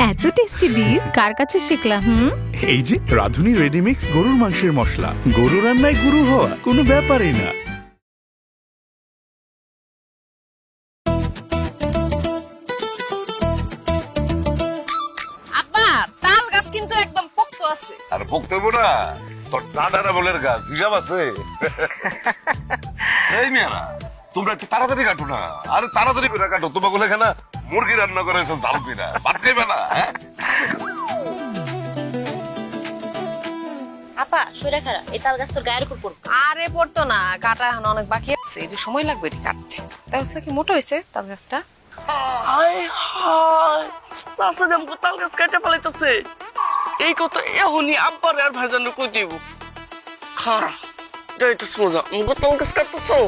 এত tasty beef কার কাছে শিখলা? এই যে রাধুনী রেডিমিক্স গরুর মাংসের মশলা, গরু রান্নায় গুরু হওয়া কোনো ব্যাপারই না। আব্বা তাল গাছ কিন্তু একদম পোক্ত আছে। আর পোক্ত হইব না, তোর দাদারা বলের গাছ হিসাব আছে। এই মেয়েরা তোমরা একটু তাড়াতাড়ি কাটো না, আরে তাড়াতাড়ি করে কাটো। তোমাকে এখানে মুরগি রান্না করে এসে জাল পিনা ভাত খাইবে না? আপা সরে খারা, এই তাল গাছ তোর গায়ের উপর পড়বে। আরে পড়তো না, কাটা এখন অনেক বাকি আছে, একটু সময় লাগবে এটি কাটতে। তাই হচ্ছে কি মোটা হয়েছে তাল গাছটা। চাষা আমাকে তাল গাছ কেটে পালাইতেছে। এই কথা এখনই আব্বার আর ভাইজান কই দিব। খারা যাইতে সোজা আমাকে তাল গাছ কাটতেছো।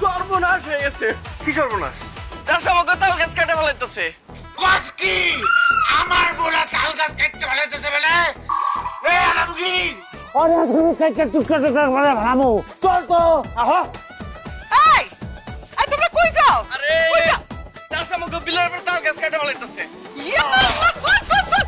সর্বনাশ হয়ে গেছে। কি সর্বনাশ? চাষা আমাকে তাল গাছ কেটে পালাইতেছে। কসকি আমার বোলা তাল গাছ কাটতে ভালোইতেছে বলে এ আলমগীর আরে তুমি কাটতে টুকরা টুকরা করে ভালামু চল তো আহো। এই এই তোমরা কই যাও? আরে চাষা আমাকে বিলের উপর তাল গাছ কেটে পালাইতেছে। ইয়া আল্লাহ, চল চল চল।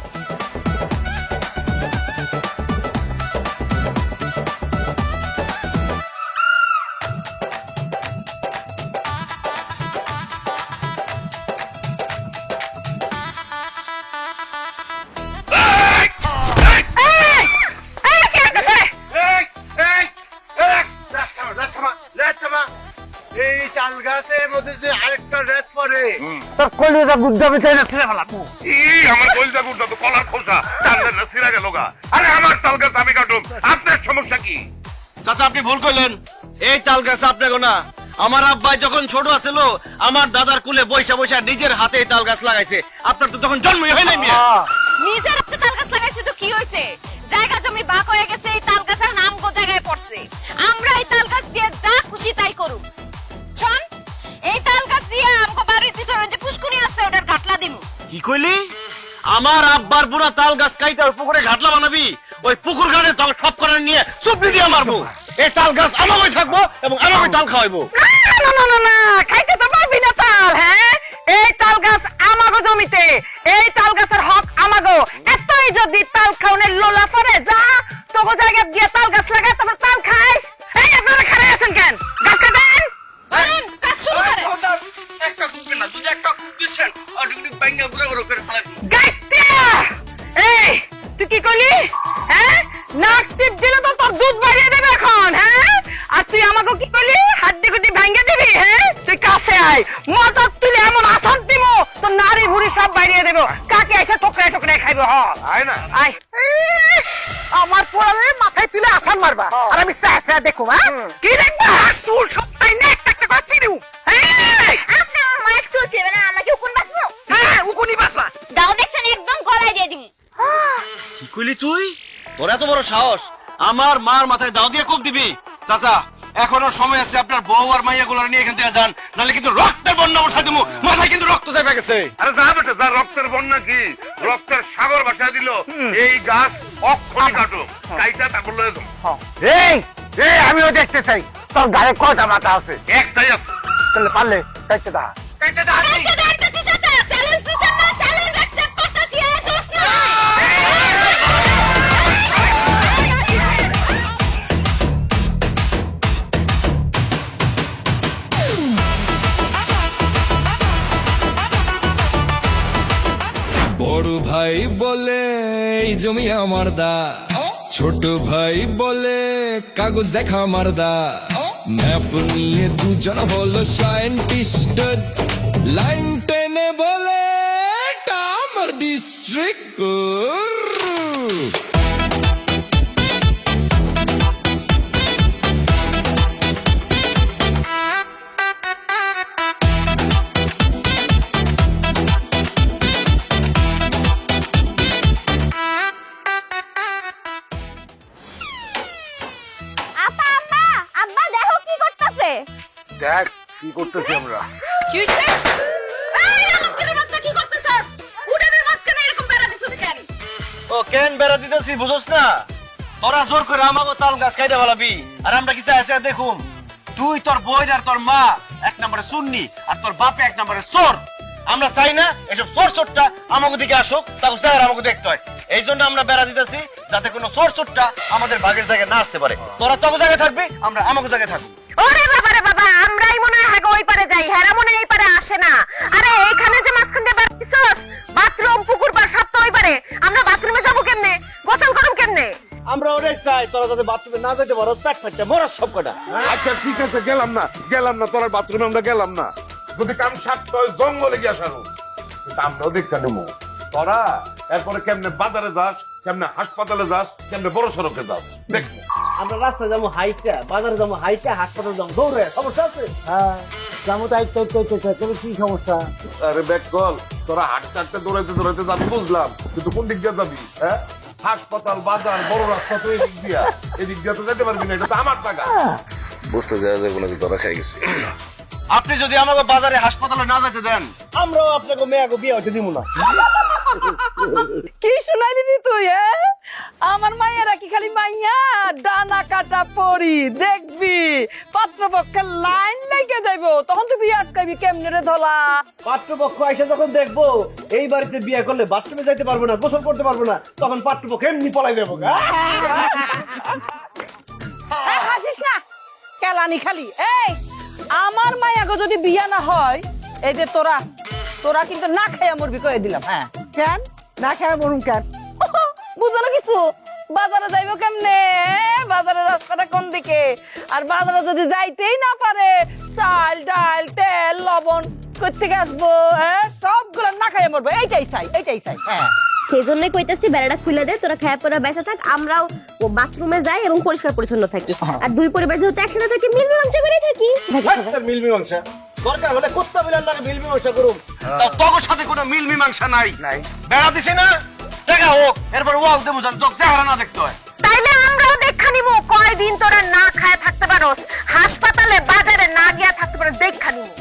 এই তাল গাছের মধ্যে যে আরেকটা রেত পড়ে তোর কলিজা গুদ্দা বিছাই না ছেড়ে ফেলাবো। এই আমার কলজা গুড়টা তো কলার খোসা টানলেন না, ছিঁড়া গেল গা। আরে আমার তাল গাছ আমি কাটুম, আপনার সমস্যা কি? চাচা আপনি ভুল করলেন, এই তাল গাছ আপনাকে না। আমার আব্বাই যখন ছোট আছিল আমার দাদার কুলে বৈশা বৈশা নিজের হাতে এই তাল গাছ লাগাইছে। আপনার তো তখন জন্মই হয় নাই মিয়া। নিজের হাতে তাল গাছ লাগাইছে তো কি হয়েছে? জায়গা জমি ভাগ হয়ে গেছে, এই তাল গাছের নাম গো জায়গায় পড়ছে। আমরা এই তাল গাছ দিয়ে যা খুশি তাই করু। শোন, এই তাল গাছ দিয়ে আমগো বাড়ির পিছনে যে পুষ্কুনি আছে ওটার ঘাটলা দিমু। কি কইলি? আমার আব্বার পুরা তাল গাছ কাইটা ওই পুকুরে ঘাটলা বানাবি? ওই পুকুর ঘাটে তাল সব করে নিয়ে চুপড়ি দিয়ে মারবো। এই তাল গাছ আমাকে থাকবো এবং আমাকে তাল খাওয়াইবো। না না না না, খাইতে তো পারবি না তাল। হ্যাঁ, এই তাল গাছ আমাগো জমিতে, এই তাল গাছের হক আমাগো। এতই যদি তাল খাওনের লোলা পড়ে যা তোগো জায়গায় গিয়ে তাল গাছ লাগায় তারপর তাল খাইস। এই আপনারা খারাপ আছেন কেন? গাছ কাটেন। ধরেন কাজ শুরু করে। একটা কুপি না, দুই একটা কুপিছেন অটোমেটিক বাইঙ্গা গুড়া গুড়া করে ফেলাবি। এই তুই কি করলি? হ্যাঁ, নাক টিপ দিলে তো তোর দুধ বাড়িয়ে দেবে এখন। হ্যাঁ, আর তুই আমাকে কি করলি? হাড্ডি গুড্ডি ভাঙিয়ে দিবি। হ্যাঁ, তুই কাছে আয়, মজা তুলে এমন আসন দিব তোর নারী ভুড়ি সব বাড়িয়ে দেবো। কাকে এসে ঠোকরায় ঠোকরায় খাইবে। আয় না আয়। আমার পোড়ালে মাথায় তুলে আসান মারবা আর আমি চাচা দেখো। হ্যাঁ কি দেখবা? চুল সবটাই না একটা একটা করে ছিড়ু। আপনি আমার মাইক চলছে না, আমাকে উকুন বাসবো। হ্যাঁ, উকুনি বাসবা। দাও দেখছেন একদম গলায় দিয়ে দিমু। কি কইলি তুই? তোর এত বড় সাহস আমার মার মাথায় দাও দিয়ে কোপ দিবি? চাচা এখনো সময় আছে, আপনার বউ আর মাইয়া গুলো নিয়ে এখান থেকে যান, নাহলে কিন্তু রক্তের বন্যা বসাই দেবো। মাথায় কিন্তু রক্ত চেপে গেছে। আরে যা বেটা যা, রক্তের বন্যা কি রক্তের সাগর ভাসায় দিল। এই গাছ অক্ষণি কাটো, কাইটা তারপর লয়ে যাও। এই এই আমিও দেখতে চাই তোর গায়ে কয়টা মাথা আছে। একটাই আছে। তাহলে পারলে দেখতে দা কাইটা দাও। কালকে ধরতেছি চাচা, চ্যালেঞ্জ দিছেন না, চ্যালেঞ্জ অ্যাকসেপ্ট করতেছি। এই জোস না। বড় ভাই বলে এই জমি আমার দা, ছোট ভাই বলে কাগজ দেখা আমার দা। ম্যাপ নিয়ে দুজন হলো সায়েন্টিস্ট, লাইন টেনে বলে এটা আমার ডিস্ট্রিক্ট। আপা আব্বা, আব্বা দেখো কি করতেছে। দেখ কি করতেছি আমরা। কি হইছে? এই আলমগীরের বাচ্চা কি করতেছস? উঠানের মাঝখানে এরকম বেড়া দিছস কেন? ও কেন বেড়া দিতেছি বুঝছ না? তোরা জোর করে আমাকে তাল গাছ কাইটা ফেলাবি আর আমরা কি চাইছে দেখুন তুই তোর বই আর তোর মা এক নম্বরে সুন্নি আর তোর বাপে এক নম্বরে চোর। আমরা চাই না এসব চোর চোরটা আমাকে দিকে আসুক, তাকে চাই আমাকে দেখতে হয়। এই জন্য আমরা বেড়া দিতেছি যাতে কোনো চোর চোরটা আমাদের ভাগের জায়গায় না আসতে পারে। তোরা তোকে জায়গায় থাকবি, আমরা আমাকে জায়গায় থাকবো। ওরে বাবা রে বাবা, আমরাই মনে হয় ওই পারে যাই, হেরা মনে হয় এই পারে আসে না। আরে এইখানে যে মাঝখান দিয়ে বেড়া দিছস, বাথরুম পুকুর পার সব তো ওই পারে। আমরা বাথরুমে যাবো কেমনে? গোসল করুম কেমনে? আমরা ওটাই চাই তোরা যাতে বাথরুমে না যেতে পারো, পেট ফাটতে মরার সব কটা। আচ্ছা ঠিক আছে, গেলাম না তোর বাথরুমে আমরা গেলাম না। যদি কাম সারতে হয় জঙ্গলে গিয়া সারো, কিন্তু আমরাও দেখতে নেবো তোরা এরপরে কেমনে বাজারে যাস, কেমনে হাসপাতালে যাস, কেমনে বড় সড়কে যাস দেখবো। আমরা রাস্তায় যাবো হাইটা, বাজারে যাবো হাইটা, হাসপাতালে যাবো দৌড়ে, সমস্যা আছে? হ্যাঁ যাবো তাই তবে কি সমস্যা? আরে ব্যাক কল, তোরা হাঁটতে দৌড়াইতে যাবি বুঝলাম, কিন্তু কোন দিক দিয়ে যাবি? হ্যাঁ, হাসপাতাল বাজার বড় রাস্তা তো এদিক দিয়ে তো যেতে পারবি না, এটা তো আমার টাকা। বুঝতে যাওয়া যাবে নাকি ধরা খাই গেছে। আপনি যদি আমাকে বাজারে হাসপাতালে না যেতে দেন, আমরাও আপনাকে মেয়াকে বিয়ে হতে দিব না। কি শুনাইলি নি তুই? আমার মাইয়ারা কি খালি মাইয়া, ডানা কাটা পরি দেখবি পাত্রপক্ষের লাইন লেগে যাইব, তখন তুই বিয়ে আটকাবি কেমনে রে ধলা? পাত্রপক্ষ এসে যখন দেখবো এই বাড়িতে বিয়ে করলে বাথরুমে যাইতে পারবো না, গোসল করতে পারবো না, তখন পাত্রপক্ষ এমনি পলাই দেবো। হাসিস না, কেলানি খালি। এই আমার মাইয়াকে যদি বিয়া না হয়, এই যে তোরা কিন্তু না খাইয়া মরবি কয়ে দিলাম। হ্যাঁ কেন না খেয়ে মরুম কেন? বুঝো না কিছু? বাজারে যাইবো কেমনে? বাজারের রাস্তাটা কোন দিকে? আর বাজারে যদি যাইতেই না পারে, চাল ডাল তেল লবণ কোথেকে আসবো? হ্যাঁ, সবগুলো না খাইয়া মরবো। এইটাই চাই। হ্যাঁ, সেই জন্যই কইতাছি বেড়াটা খুলে দে, তোরা খায়া পড়া বেঁচে থাক, আমরাও বাথরুমে যাই এবং পরিষ্কার পরিচ্ছন্ন থাকি। আর দুই পরিবার যেহেতু একসাথে থাকি, মিল মীমাংসা করে থাকি। মিল মীমাংসা দরকার হলে কুত্তা বিলার লাগে মিল মীমাংসা করুন, তোর সাথে কোনো মিল মীমাংসা নাই। বেড়া দিছি না, দেখা হোক, এরপর ওয়াল দেবো যাতে তোকে চেহারা না দেখতে হয়। তাইলে আমরাও দেখা নিমু কয়দিন তোরা না খায় থাকতে পারোস, হাসপাতালে বাজারে না গিয়া থাকতে পারোস, দেখা নিমু।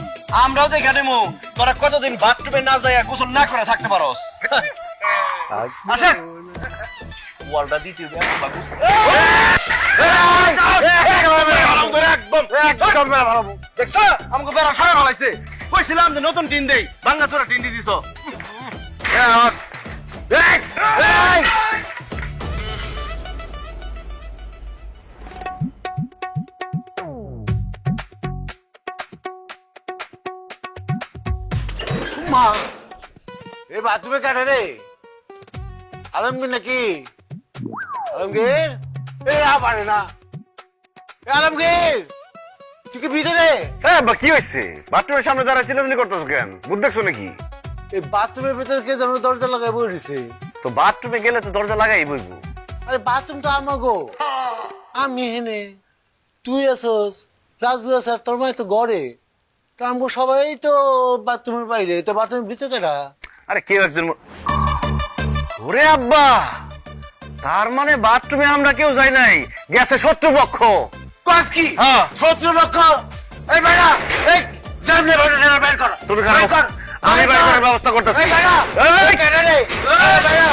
আমরাও দেখা নেবো তোরা কতদিন বাথরুমে না যাইয়া গোসল না করে থাকতে পারোস। আসেন ওয়ালটা দিতে বাবু। দেখছো আমাকে বেড়া সরাই ফেলাইছে। কইছিলাম যে নতুন টিন দেই, ভাঙ্গা চোরা টিন দিয়ে দিছ। মা এই বাথরুমে কাটে রে আলমগীর নাকি? আলমগীর এই পারে না। আলমগীর তুই কি ভিতরে? হ্যাঁ বা কি হয়েছে? বাথরুমের সামনে যারা চিল্লাচিল্লি করতেছ কেন? বুঝ দেখছো নাকি? এই বাথরুমের ভিতরে কে যেন দরজা লাগাই বই রয়েছে। তো বাথরুমে গেলে তো দরজা লাগাই বইবো। আরে বাথরুম তো আমাগো, আমি হেনে, তুই আসস, রাজু আস, আর তোর মাই তো গড়ে, তো আমগো সবাই তো বাথরুমের বাইরে, তো বাথরুমের ভিতরে কেটা? আরে কেউ একজন ওরে আব্বা, তার মানে বাথরুমে আমরা কেউ যাই নাই, গেছে শত্রুপক্ষ। কাজ কি? হ্যাঁ। শত্রু লক্ষ্য। এই ভাইরা, এই সামনে ভাইরা বের কর। তুমি খারাপ, আমি বের করার ব্যবস্থা করতেছি। এই ভাইরা, এই কেটে রে, এই ভাইরা।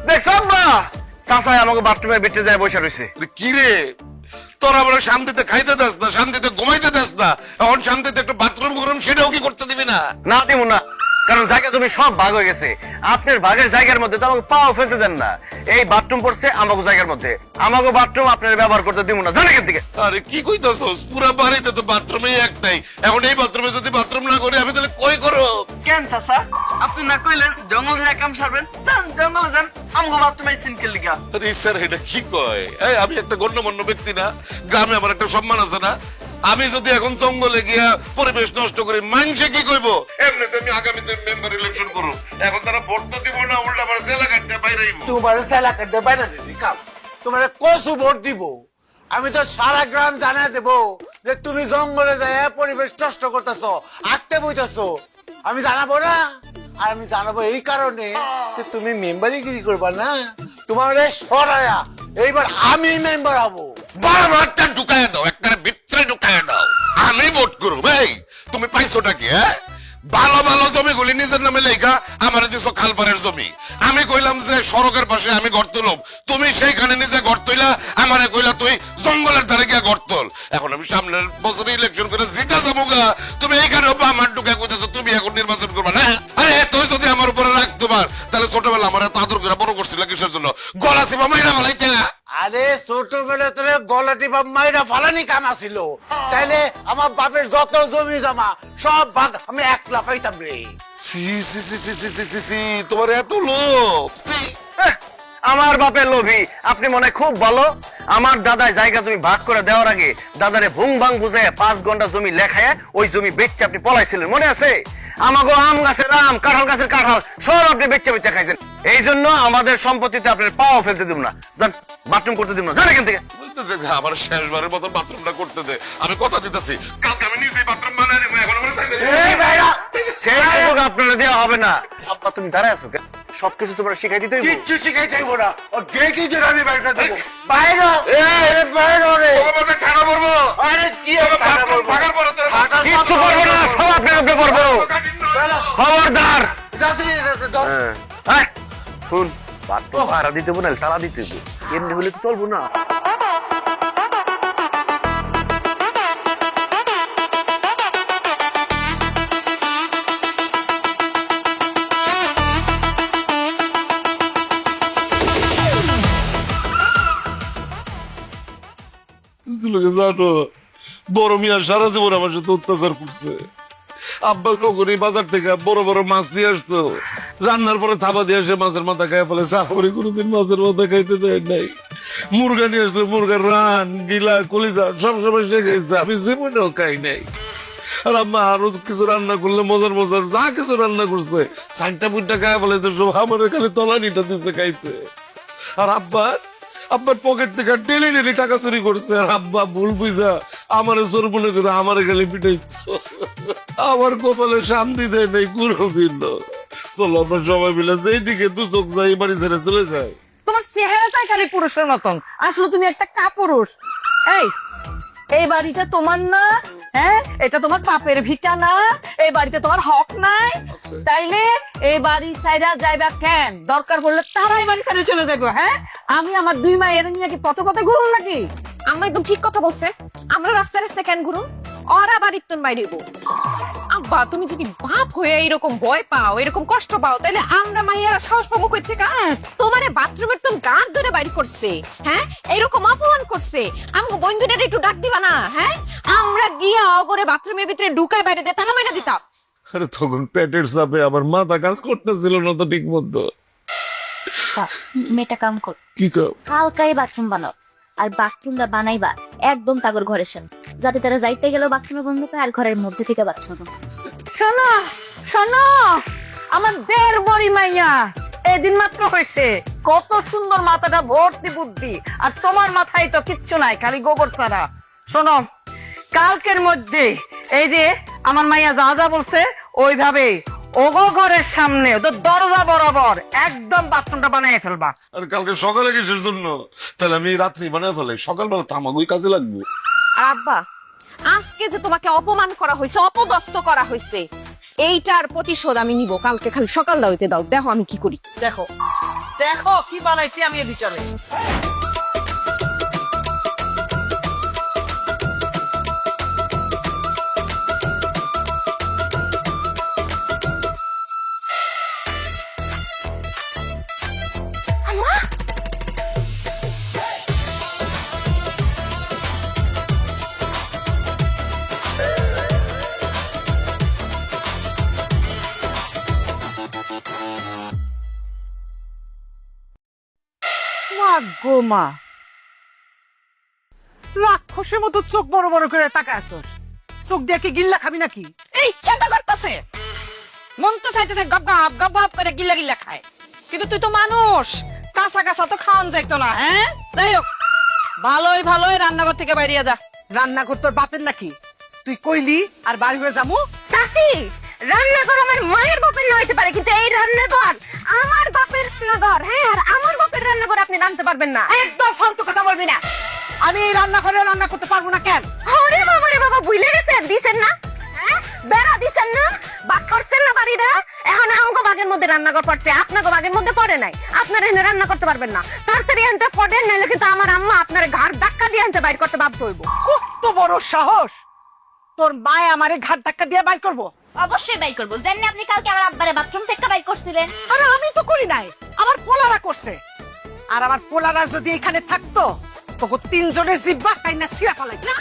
দেখছো আব্বা, চাচাই আমাকে বাথরুমে বেটে যায় বসে রয়েছে। কি রে তোরা বলে শান্তিতে খাইতে দাস না, শান্তিতে ঘুমাইতে দাস না, এখন শান্তিতে একটা বাথরুম গরম সেটাও কি করতে দিবি না? না দিব না, কারণ জায়গা তুমি সব ভাগ হয়ে গেছে। আপনার ভাগের জায়গার মধ্যে তো আমাকে পাও ফেলতে দেন না। এই বাথরুম পড়ছে আমাকে জায়গার মধ্যে, আমাকে বাথরুম আপনার ব্যবহার করতে দিব না, জানেন থেকে। আরে কি কইতাছস? পুরা বাড়িতে তো বাথরুমই একটাই, এখন এই বাথরুমে যদি বাথরুম না করি আমি তাহলে কই করব? কেন চাচা আপনি না কইলেন জঙ্গলে যা কাম সারবেন? যান জঙ্গলে যান, আমগো বাথরুমে সিনকেল লিগা। আরে স্যার এটা কি কয়? এই আমি একটা গণ্যমান্য ব্যক্তি না? গ্রামে আমার একটা সম্মান আছে না? আমি যদি এখন জঙ্গলে গিয়া পরিবেশ নষ্ট করি, মানুষে কি কইব? এমনিতে আমি আগামীতে মেম্বার ইলেকশন করব, এখন তারা ভোট তো দিব না, উল্টা আমার জেলা কাটতে বাইরে আইব। তোমার সেলা কাটতে বাইরে দিবি কাম, তোমার কসু ভোট দিব। আমি তো সারা গ্রাম জানাই দেব যে তুমি জঙ্গলে যায় পরিবেশ নষ্ট করতেছো, আঁকতে বইতেছো। আমি জানাবো না? আর আমি জানাবো এই কারণে যে তুমি মেম্বারিগিরি করবা না, তোমার সরায়া এইবার আমি মেম্বার হবো। বারবারটা ঢুকায় দাও, একটা ভিতরে ভিতরে ঢুকায় দাও, আমি ভোট করব। এই তুমি পাইছোটা কি? হ্যাঁ, ভালো ভালো জমিগুলি নিজের নামে লেখা আমার দিছো খালপাড়ের জমি। আমি কইলাম যে সড়কের পাশে আমি ঘর তুলব, তুমি সেইখানে নিজে ঘর তুইলা আমারে কইলা তুই জঙ্গলের ধারে গিয়ে ঘর তোল। এখন আমি সামনের বছর ইলেকশন করে জিতা যাবো গা, তুমি এইখানে আমার ঢুকে কইতেছো তুমি এখন নির্বাচন করবা না? আরে তুই যদি আমার উপরে রাখ তোমার, তাহলে ছোটবেলা আমার এত আদর করে বড় করছিল কিসের জন্য? গলা চিপা মাইরা ফেলাইতে। আরে ছোটবেলা তোরে গলা টিপা মাইরা ফালানি কাম আছিল, তাইলে আমার বাপের যত জমি জমা সব ভাগ আমি একলা পাইতাম রে। সি সি সি সি সি সি সি সি, তোমার এত লোভ? সি, আমার বাপের লোভী, আপনি মনে হয় খুব ভালো। আমার দাদাই জায়গা জমি ভাগ করে দেওয়ার আগে দাদারে ভুং ভাং বুঝে 5 ঘন্টা জমি লেখায় ওই জমি বেচে আপনি পলাইছিলেন, মনে আছে? আমাগো আম গাছের আম, কাঁঠাল গাছের কাঁঠাল সব আপনি বেচে বেচে খাইছেন। এই জন্য আমাদের সম্পত্তিতে আপনার পাও ফেলতে দিব না, যান বাথরুম করতে দিব না, যান এখান থেকে। আমার শেষবারের মতো বাথরুমটা করতে দে, আমি কথা দিতেছি কালকে আমি নিজেই বাথরুম বানাই নেবো। এখন আমার সেই সুযোগ আপনারা দেওয়া হবে না। আব্বা তুমি দাঁড়ায় আছো কেন? সবকিছু তোমার শিখাই দিতে হইব। কিচ্ছু শিখাইতে হইব না, ও গেটই ধরে আমি বাইরে দেবো। বাইরে বাইরে রে, ঠাড়া পড়বো। আরে কি ঠাড়া বলবো? কিচ্ছু করবো না, সব আপনার উপরে করবো, খবরদার। শুন, বাথরুম ভাড়া দিতে হবো না, তালা দিতে হইব, এমনি হলে তো চলবো না। জানো, বড় মিয়া সারা জীবন আমার সাথে অত্যাচার করছে। আব্বা কখন এই বাজার থেকে বড় বড় মাছ নিয়ে আসতো, রান্নার পরে থাবা দিয়ে আসে মাছের মাথা খাই ফেলে। চাকরি কোনোদিন মাছের মাথা খাইতে দেয় নাই। মুরগা নিয়ে আসতো, মুরগার রান গিলা কলিজা সব সময় সে খাইছে, আমি জীবনেও খাই নাই। আর আম্মা আরো কিছু রান্না করলে মজার মজার যা কিছু রান্না করছে সাইনটা পুইটা খাই ফেলে, সব আমার খালি তলানিটা দিচ্ছে খাইতে। আর আব্বার পকেট থেকে ডেলি ডেলি টাকা চুরি করছে। আর আব্বা ভুল বুঝা আমারে চোর মনে করে আমারে খালি পিটাইতো। আমার কপালে শান্তি দেয় নাই কোনোদিন। চলো আমরা সবাই মিলে যেই দিকে দু চোখ যাই বাড়ি ছেড়ে চলে যায়। তোমার চেহারাটাই খালি পুরুষের মতন, আসলে তুমি একটা কাপুরুষ। এই বাড়িটা তোমার না, হ্যাঁ? এটা তোমার বাপের ভিটা না, এই বাড়িতে তোমার হক নাই। তাইলে এই বাড়ি সাইরা যাইবা কেন? দরকার পড়লে তারাই বাড়ি সাইরা চলে যাবো। হ্যাঁ, আমি আমার 2 মায়ের নিয়ে কি পথে পথে ঘুরুন নাকি? আম্মা একদম ঠিক কথা বলছে। আমরা রাস্তায় রাস্তায় কেন ঘুরুম? ওরা বাড়ির তোর বাইরে গো। আব্বা তুমি যদি বাপ হয়ে এরকম ভয় পাও, এরকম কষ্ট পাও, তাহলে আমরা মাইয়ারা সাহস পাবো কই থেকে? তোমারে বাথরুমের তোর গান ধরে বাইরে করছে, হ্যাঁ? এরকম অপমান করছে, আমগো বন্ধুরা একটু ডাক দিবা না? হ্যাঁ, আমরা গিয়া অগরে বাথরুমের ভিতরে ঢুকায় বাইরে দিয়ে তালা মাইরা দিতাম। আরে তখন পেটের চাপে আমার মাথা কাজ করতেছিল না তো ঠিক মতো। মেয়েটা কাম কর, কি কাম? কালকাই বাথরুম বানাও, আর বাথরুমটা বানাইবা একদম তাগর ঘরের সামনে, যাতে তারা যাইতে গেলেও বাথরুমে বন্ধ পায় আর ঘরের মধ্যে থেকে বাথরুম বন্ধ। শোনো শোনো, আমার 1.5 বড়ি মাইয়া এদিন মাত্র হয়েছে, কত সুন্দর, মাথাটা ভর্তি বুদ্ধি, আর তোমার মাথায় তো কিচ্ছু নাই, খালি গোবর ছাড়া। শোনো, কালকের মধ্যে এই যে আমার মাইয়া যা যা বলছে ওইভাবে ওগো ঘরের সামনে দরজা বরাবর একদম বাথরুমটা বানিয়ে ফেলবা। আর কালকে সকালে কিসের জন্য? তাহলে আমি রাত্রি বানায় ফেলে, সকালবেলা তো আমাকে ওই কাজে লাগবে। আর আব্বা, আজকে যে তোমাকে অপমান করা হয়েছে, অপদস্থ করা হয়েছে, এইটার প্রতিশোধ আমি নিব কালকে। খালি সকালটা হইতে দাও, দেখো আমি কি করি। দেখো দেখো কি বানাইছি আমি এর ভিতরে। গো মা, রাক্ষসের মতো চোখ বড় বড় করে তাকায় আছো, চোখ দিয়ে কি গিল্লা খাবি নাকি? এই চিন্তা করতেছে, মন তো চাইতেছে গপ গপ গপ গপ করে গিল্লা গিল্লা খায়, কিন্তু তুই তো মানুষ, কাঁচা কাঁচা তো খাওয়ান যাইতো না। হ্যাঁ, যাই হোক, ভালোই ভালোই রান্নাঘর থেকে বাইরিয়া যা। রান্নাঘর তোর বাপের নাকি? তুই কইলি আর বাড়ি হয়ে যাবো? শাসি, রান্নাঘর আমার মায়ের বাপের হইতে পারে, কিন্তু এই রান্নাঘর আমার বাপের রান্নাঘর। হ্যাঁ, আর আমার বাপের রান্নাঘর আপনি রাঁধতে পারবেন না। একদম ফালতু কথা বলবি না। আমি এই রান্নাঘরে রান্না করতে পারবো না। কেন? আরে কিটা এখন আমগো বাগের মধ্যে রান্নাঘর পড়ছে, আপনাগো বাগের মধ্যে পড়ে নাই। আপনারা এনে রান্না করতে পারবেন না, তাড়াতাড়ি আনতে পড়েন, নাহলে কিন্তু আমার আম্মা আপনার ঘাড় ধাক্কা দিয়ে আনতে বাইর করতে বাধ্য হইব। কত বড় সাহস তোর মায় আমারে ঘাট ধাক্কা দিয়ে বাইর করবো? অবশ্যই বাই করবো। জানেন আপনি কালকে আমার আব্বারে বাথরুম থেকে বাই করছিলেন? আরে আমি তো করি নাই, আমার পোলারা করছে। আর আমার পোলারা যদি এখানে থাকতো তোকে তিনজনের জিব্বা কাইনা ছিঁড়া ফেলাই। না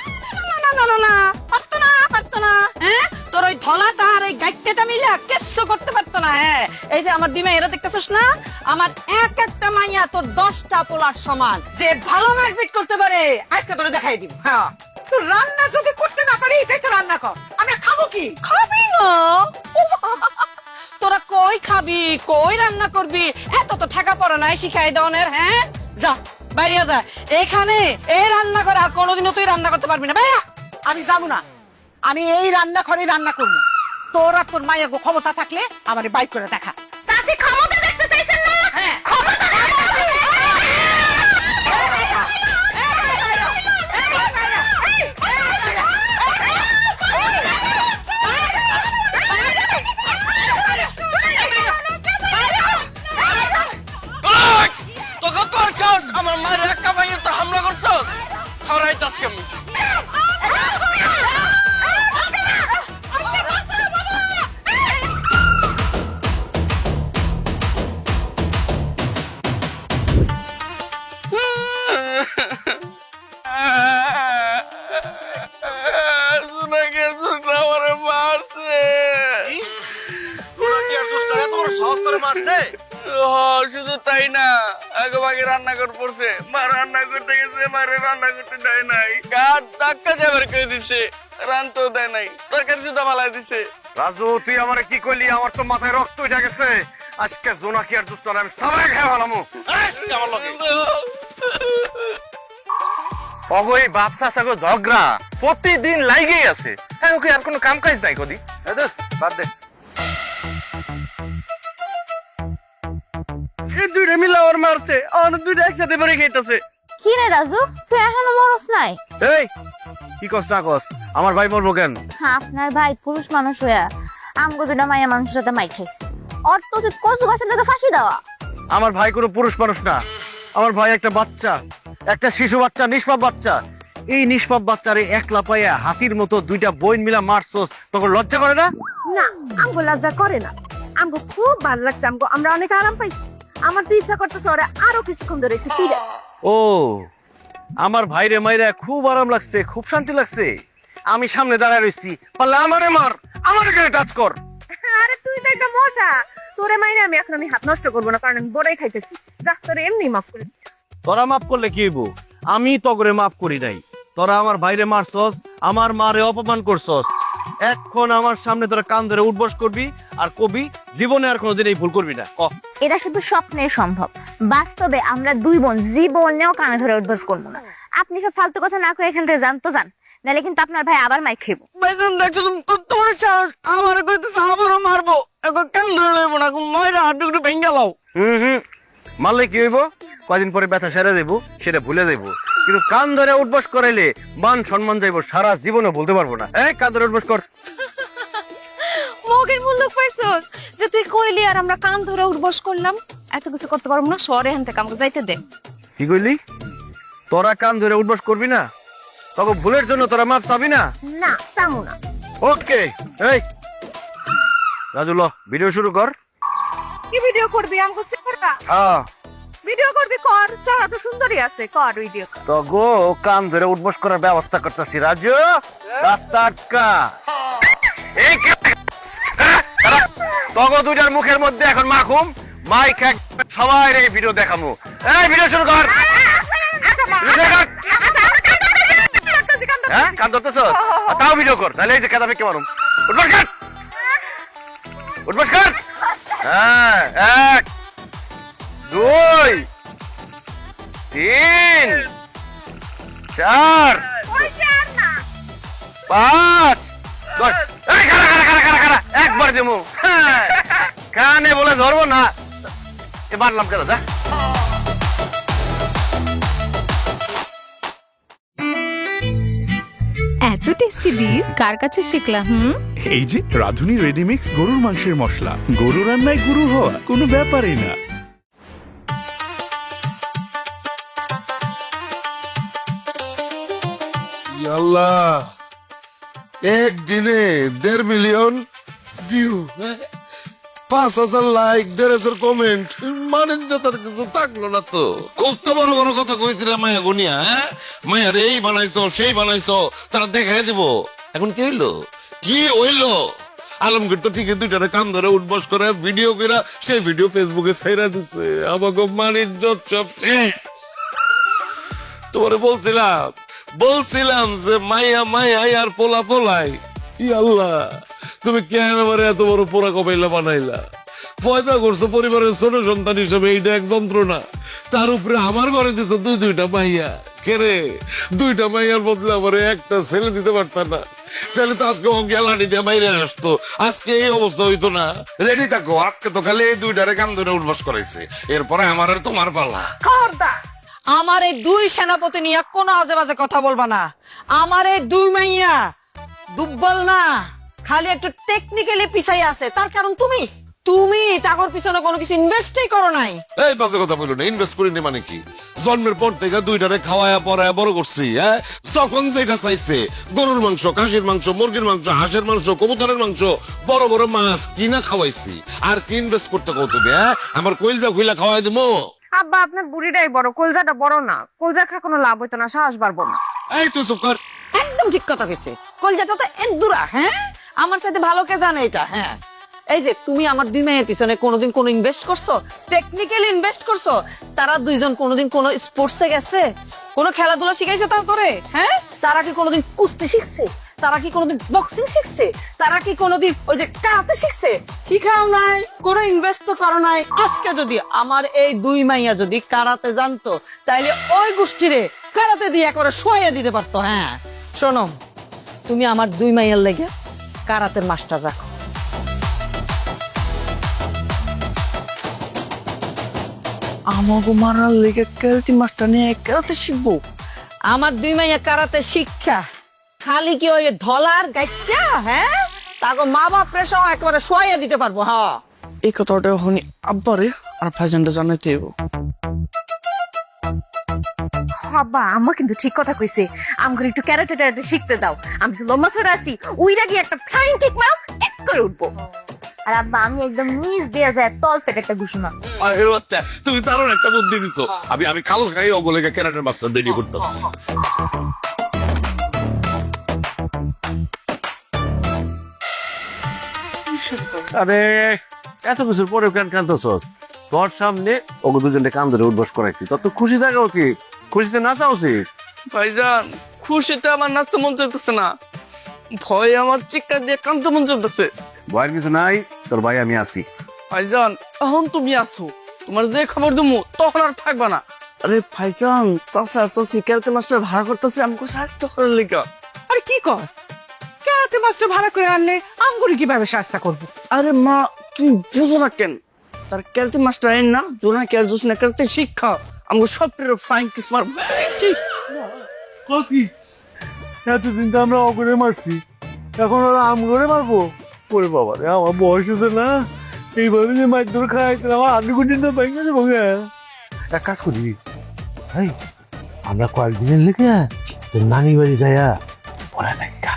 না না না না, পারতো না, পারতো না। হ্যাঁ, তোর ওই ধলাটা আর এই গাইটটা মিলে কিচ্ছু করতে পারতো না। হ্যাঁ, এই যে আমার দিমা এরা দেখতেছিস না, আমার এক একটা মাইয়া তোর 10টা পোলার সমান। যে ভালো মারপিট করতে পারে আজকে তোরে দেখাই দিব। হ্যাঁ, তুই রান্না যদি করতে না পারি তাই তো রান্না কর, আমি খাবো কি? খাবি না? তোরা কই খাবি, কই রান্না করবি? এত তো ঠেকা পড়া নাই শিখাই দনের। হ্যাঁ, যা বাইরে যা, এখানে এই রান্না করে আর কোনোদিনও তুই রান্না করতে পারবি না। ভাইয়া আমি যাবো না, আমি এই রান্না ঘরে রান্না করবো। তোরা তোর মায়ের ক্ষমতা থাকলে আমারে বাইক করে দেখা। সাসি ক্ষমতা দেখতে চাইছেন না? হ্যাঁ, ক্ষমতা দেখতে চাইছেন না? তোকে তোর চাষ আমার মায়ের একা ভাইয়ে তো হামলা করছস, খাওয়াইতাছি আমি। শুধু তাই না, আগে ভাগে রান্নাঘর পড়ছে, মা রান্না করতে গেছে, মারে রান্না করতে দেয় নাই, গাছ ধাক্কা দেবার করে দিছে, রানতেও দেয় নাই, তরকারি সুদ্ধা মালাই দিছে। রাজু তুই আমারে কি কইলি? আমার তো মাথায় রক্ত উঠে গেছে। আজকে জোনাকি আর দুষ্ট আমি সবাই খেয়ে ফেলামু। আমার লগে অগই বাপসা সাগো ঝগড়া প্রতিদিন লাইগেই আছে। হ্যাঁ, ওকে আর কোনো কাম কাজ নাই কদি। বাদ দে, এই দুইটা মিলা ওর মারছে, আমাদের দুইটা একসাথে পরে খাইতেছে। কি রে রাজু, তুই এখনো মরস নাই? এই কি কস না কস, আমার ভাই মরবো কেন? আপনার ভাই পুরুষ মানুষ হইয়া আমগো দুটা মাইয়া মানুষের সাথে মাই খাইছে। অর তো উচিত কচু গাছের টাকা ফাঁসি দেওয়া। আমার ভাই কোনো পুরুষ মানুষ না, আমার ভাই একটা বাচ্চা, একটা শিশু বাচ্চা, নিষ্পাপ বাচ্চা। এই নিষ্পাপ বাচ্চারে একলা পাইয়া হাতির মতো দুইটা বইন মিলা মারছস, তখন লজ্জা করে না? না, আমগো লজ্জা করে না, আমগো খুব ভালো লাগছে, আমরা অনেক আরাম পাইছি। আমার তো ইচ্ছা করতেছে ওরা আরো কিছুক্ষণ ধরে একটু পিড়া। ও, আমার ভাইরে মাইরা খুব আরাম লাগছে, খুব শান্তি লাগছে। আমি সামনে দাঁড়ায় রইছি, পারলে আমারে মার, আমার গায়ে টাচ কর। আরে তুই তো একটা মশা, তোরে মাইরে আমি এখন হাত নষ্ট করবো না, কারণ আমি বড়াই খাইতেছি। যা, তোরে এমনি মাফ করে দিচ্ছি। তোরা মাফ করলে কি হইব? আমি তো করে মাফ করি নাই। তোরা আমার ভাইরে মারছস, আমার মারে অপমান করছস। এখন আমার সামনে তোরা কান ধরে উঠবস করবি আর কবি জীবনে আর কোনোদিন এই ভুল করবি না। এটা শুধু স্বপ্নে সম্ভব, বাস্তবে আমরা দুই বোন জীবনেও কানে ধরে উদ্বোস করবো না। আপনি সব ফালতু কথা না করে এখান থেকে যান তো যান, নাহলে কিন্তু আপনার ভাই আবার মাইক খাইব। ভাইজান দেখছো তুমি কত বড় সাহস, আমারে কইতেছে আবারও মারবো। এখন কেন ধরে লইবো না, ময়রা হাড্ডুগুলো ভেঙে লাও। মারলে কি হইব? কয়দিন পরে ব্যথা সেরে দেবো, সেটা ভুলে দেবো। কিন্তু কান ধরে উঠবস করাইলে মান সম্মান যাইব, সারা জীবনে বলতে পারবো না। কান ধরে উঠবস কর। মগের মূল্য পাইছস যে তুই কইলি আর আমরা কান ধরে উঠবস করলাম। এত কিছু করতে পারবো না, শহরে এখান থেকে আমাকে যাইতে দে। কি কইলি? তোরা কান ধরে উঠবস করবি না? তবে ভুলের জন্য তোরা মাপ চাবি না? না, চামু না। ওকে, এই রাজু ল ভিডিও শুরু কর। কি ভিডিও করবি? আমগো চেহারা হ্যাঁ, ভিডিও করবি, কর। চেহারা তো সুন্দরই আছে, কর ভিডিও কর। তো গো কান ধরে উঠবস করার ব্যবস্থা করতেছি। রাজু, রাস্তা আটকা। এই তগো দুইটার মুখের মধ্যে এখন মাখুম মাইক, সবাই এই ভিডিও দেখামু। এই ভিডিও শুরু কর। আচ্ছা মা, হ্যাঁ, কান ধরতেছ? তাও ভিডিও কর, নাহলে এই যে কেদামে কে মারুম। উঠবস কর, উঠবস কর। হ্যাঁ, 1 2 3 4 5 6। এই খারা একবার দেবো। কানে বলে ধরবো না, এ মারলাম কেন? দা এত টেস্টি বিফ কার কাছে শিখলা? এই যে রাধুনী রেডিমিক্স গরুর মাংসের মশলা, গরু রান্নায় গুরু হওয়া কোনো ব্যাপারই না। আল্লাহ, একদিনে 1.5 মিলিয়ন ভিউ, 5,000 লাইক, 1,500 কমেন্ট, মানেন তার কিছু থাকলো না তো। খুব তো বড় বড় কথা কইছিলাম মায়া গুনিয়া, হ্যাঁ মায়া রে এই বানাইছো সেই বানাইছো, তারা দেখাই দিব। এখন কি হইলো? কি হইলো? আলমগীর তো ঠিকই দুইটারে কান ধরে উঠবস করে ভিডিও কইরা সেই ভিডিও ফেসবুকে ছাইরা দিছে। আমাকে মানিজ্জত সব শেষ। তোমারে বলছিলাম যে মাইয়া মাইয়াই আর পোলা পোলাই। ই আল্লাহ, তুমি কেন আমার এত বড় পোড়া কপাইলা বানাইলা? পয়দা করছো পরিবারের ছোট সন্তান হিসেবে, এইটা এক যন্ত্রণা। তার উপরে আমার ঘরে দিছো দুইটা মাইয়া। কেরে দুইটা মাইয়ার বদলে আমার একটা ছেলে দিতে পারতাম না? তাহলে তো আজকে ও গ্যালারি দিয়ে বাইরে আসতো, আজকে এই অবস্থা হইতো না। রেডি থাকো, আজকে তো খালি এই দুইটারে কান ধরে উঠবাস করাইছে, এরপরে আমার আর তোমার পালা। খবরদার আমার এই 2 সেনাপতি নিয়ে কোনো আজে বাজে কথা বলবা না। আমার এই 2 মাইয়া দুর্বল না, খালি একটু টেকনিক্যালি পিছাই আছে। তার কারণ তুমি টাকার পিছনে কোনো কিছু ইনভেস্টই করো নাই। এই বাজে কথা বলো না, ইনভেস্ট করিনি মানে কি? জন্মের পর থেকে দুইটারে খাওয়ায়া পড়ায়া বড় করছি। হ্যাঁ, যখন যেটা চাইছে, গরুর মাংস, খাসির মাংস, মুরগির মাংস, হাঁসের মাংস, কবুতরের মাংস, বড় বড় মাছ কিনা খাওয়াইছি। আর কি ইনভেস্ট করতে কও তুমি? হ্যাঁ, আমার কইলজা খুইলা খাওয়াই দিমু? আব্বা আপনার বুড়িটাই বড়, কলজাটা বড় না। কলজা খা কোনো লাভ হইতো না, সাহস বাড়বো না। এই তুই চুপ কর। একদম ঠিক কথা কইছে, কলজাটা তো একদুরা। হ্যাঁ, আমার সাথে ভালো কে জানে এটা। হ্যাঁ, এই যে তুমি আমার 2 মেয়ের পিছনে কোনোদিন কোনো ইনভেস্ট করছো? টেকনিক্যালি ইনভেস্ট করছো? তারা দুইজন কোনোদিন কোনো স্পোর্টসে গেছে? কোনো খেলাধুলা শিখাইছে তা করে? হ্যাঁ, তারা কি কোনোদিন কুস্তি শিখছে? তারা কি কোনোদিন বক্সিং শিখছে? তারা কি কোনোদিন ওই যে কারাতে শিখছে? শিখাও নাই, কোনো ইনভেস্ট তো করো নাই। আজকে যদি আমার এই 2 মাইয়া যদি কারাতে জানতো, তাইলে ওই গোষ্ঠীরে কারাতে দিয়ে একবারে শোয়া দিতে পারতো। হ্যাঁ শোনো, তুমি আমার 2 মাইয়ার লেগে কারাতের মাস্টার রাখো। আমাকে মারার লেগে ক্যারাতে মাস্টার নিয়ে ক্যারাতে শিখবো? আমার 2 মাইয়া কারাতে শিক্ষা খালি কি ওই ধলার গাইটা? হ্যাঁ, তাকে মা বাপরে সহ একেবারে শোয়া দিতে পারবো। হ্যাঁ, এই কথাটা এখনই আব্বারে আর ভাইজানটা জানাইতে হইব। আব্বা আম্মা কিন্তু ঠিক কথা কইছে, আমাকে একটু ক্যারাটে ট্যারাটে শিখতে দাও। আমি তো লম্বা সরে আসি, উইরা গিয়ে একটা ফ্লাইং কিক মারো, এক করে উঠবো। আর আব্বা আমি একদম নিচ দিয়ে যায় তল পেটে একটা ঘুষমা। আরে বাচ্চা, তুমি দারুণ একটা বুদ্ধি দিছো। আমি খাল খাই ওগুলোকে ক্যারাটের মাস্টার রেডি করতেছি। আরে এত কিছুর পরেও কেন কাঁদতেছস? তোর সামনে ওকে দুজনে কান ধরে উঠবস করাইছি, তোর তো খুশি থাকা উচিত, খুশিতে নাচা উচিত। ভাইজান খুশিতে আমার নাচতে মন চাইতেছে না, ভয় আমার চিৎকার দিয়ে কাঁদতে মন চাইতেছে। ভয়ের কিছু নাই, তোর ভাই আমি আছি। ভাইজান এখন তুমি আসো, তোমার যে খবর দেবো তখন আর থাকবা না। আরে ভাইজান, চাচা চাচি ক্যারাতে মাস্টার ভাড়া করতেছে আমাকে সাহায্য করার লেগা। আরে কি কস? ক্যারাতে মাস্টার ভাড়া করে আনলে আমগুরি কিভাবে সাহায্য করবো? আরে মা, তুমি বুঝো না কেন? তার ক্যারাতে মাস্টার আইন না, জোনা ক্যার জোস না ক্যারাতে শিক্ষা আমাকে সব ফ্লাইং কিস মার। কসকি এতদিন তো আমরা অগরে মারছি, এখন ওরা আম করে মারবো? ওরে বাবা রে, আমার বয়স হয়েছে না, এইভাবে যে মাছ ধরে খাই তাহলে আমার আলু কুটিটা ভেঙে যাবো। এক কাজ করি, এই আমরা কয়েকদিনের লেগে তোর নানি বাড়ি যাইয়া পড়া দেখা।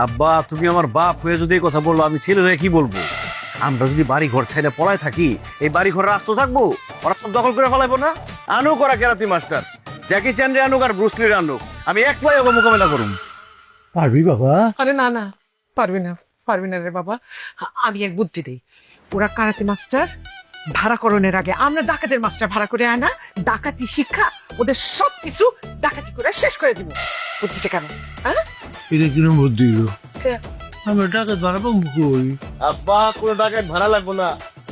আব্বা, তুমি আমার বাপ হয়ে যদি এই কথা বললো, আমি ছেলে হয়ে কি বলবো? আমরা যদি বাড়ি ঘর ছেড়ে পড়ায় থাকি, এই বাড়ি ঘর রাস্তা থাকবো? ওরা সব দখল করে ফেলাইবো না? আনুক ওরা ক্যারাতে মাস্টার, জ্যাকি চ্যান রে আনুক আর ব্রুসলি রে আনুক, আমি একলাই ওকে মোকাবেলা করুম। পারবি বাবা? আরে না না, পারবি না রে বাবা। আমি এক বুদ্ধি দেই, ওরা কারাতে মাস্টার ভাড়া করণের আগে আমরা ডাকাতের মাস্টার ভাড়া করে আনা, ডাকাতি শিক্ষা ওদের সবকিছু ডাকাতি করে শেষ করে দিব। বুদ্ধিটা কেন? হ্যাঁ, এটা কিরম বুদ্ধি? আমরা ডাকাত বানাবো কই? আব্বা, কোনো ডাকাত ভাড়া লাগবো না,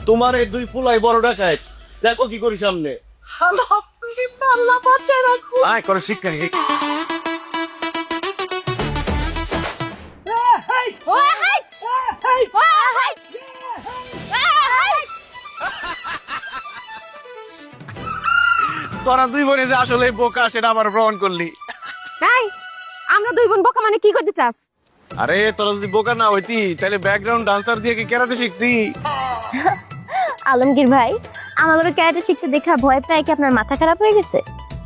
তোমার এই 2 পুলাই বড় ডাকাত। দেখো কি করি সামনে। আল্লাহ বাঁচায় রাখো। আয় করে শিক্ষা নিয়ে। তোরা 2 বোনে যে আসলে বোকা, সেটা আবার প্রমাণ করলি। তাই আমরা 2 বোন বোকা মানে কি করতে চাস? আরে তোরা যদি বোকা না হইতি তাহলে ব্যাকগ্রাউন্ড ডান্সার দিয়ে কি কেরাতে শিখতি? আলমগীর ভাই আমার ক্যারাটে শিখতে দেখা ভয় পেয়ে কি আপনার মাথা খারাপ হয়ে গেছে?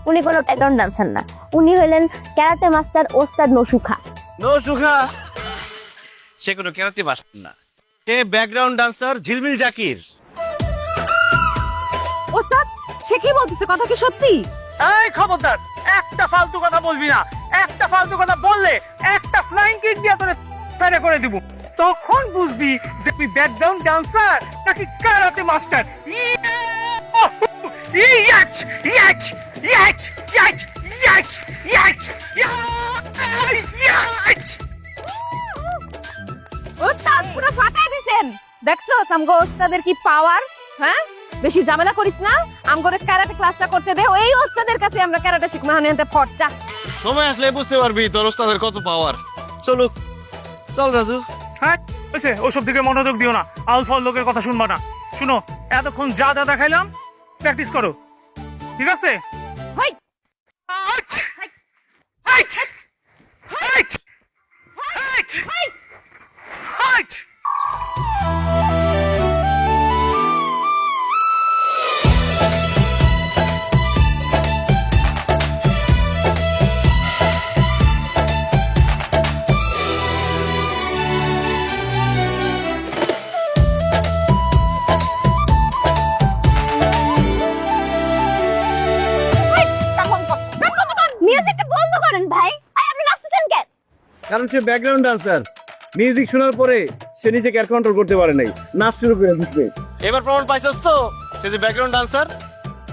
উনি কোনো ব্যাকগ্রাউন্ড ডান্সার না, উনি হলেন ক্যারাটে মাস্টার ওস্তাদ নসুখা। নসুখা সে কোনো কেরাতে মাস্টার না, এ ব্যাকগ্রাউন্ড ডান্সার ঝিলমিল জাকির। ওস্তাদ সে কি বলতেছে, কথা কি সত্যি? এই খবরদার, একটা ফালতু কথা বলবি না। একটা ফালতু কথা বললে একটা ফ্লাইং কিক দিয়ে তোরে তারে করে দিব। তখন বুঝবি যে তুই ব্যাকগ্রাউন্ড ডান্সার নাকি কারাতে মাস্টার। ইয়াচ ইয়াচ ইয়াচ ইয়াচ ইয়াচ ইয়াচ ইয়াচ। ওস্তাদ পুরো ফাটাই দিছেন। দেখছো আমগো ওস্তাদের কি পাওয়ার? হ্যাঁ বেশি ঝামেলা করিস না, আমগরে ক্যারাটে ক্লাসটা করতে দে, ওই ওস্তাদের কাছে আমরা ক্যারাটে শিখবো। হানিতে ফটচা সময় আসলে বুঝতে পারবি তোর ওস্তাদের কত পাওয়ার। চলুক, চল রাজু। হ্যাঁ হয়েছে, ওসব দিকে মনোযোগ দিও না, আলফাল লোকের কথা শুনবা না। শুনো, এতক্ষণ যা যা দেখাইলাম প্র্যাকটিস করো, ঠিক আছে? হই আইচ! আইচ! আইচ! আইচ! আইচ! মিউজিকটা বন্ধ করেন ভাই। আপনি নাচতেছেন কেন? কারণ সে ব্যাকগ্রাউন্ড ডান্সার, মিউজিক শোনার পরে সে নিজেকে আর কন্ট্রোল করতে পারে নাই, নাচ শুরু করে দিচ্ছে। এবার প্রমাণ পাইছস তো সে যে ব্যাকগ্রাউন্ড ডান্সার।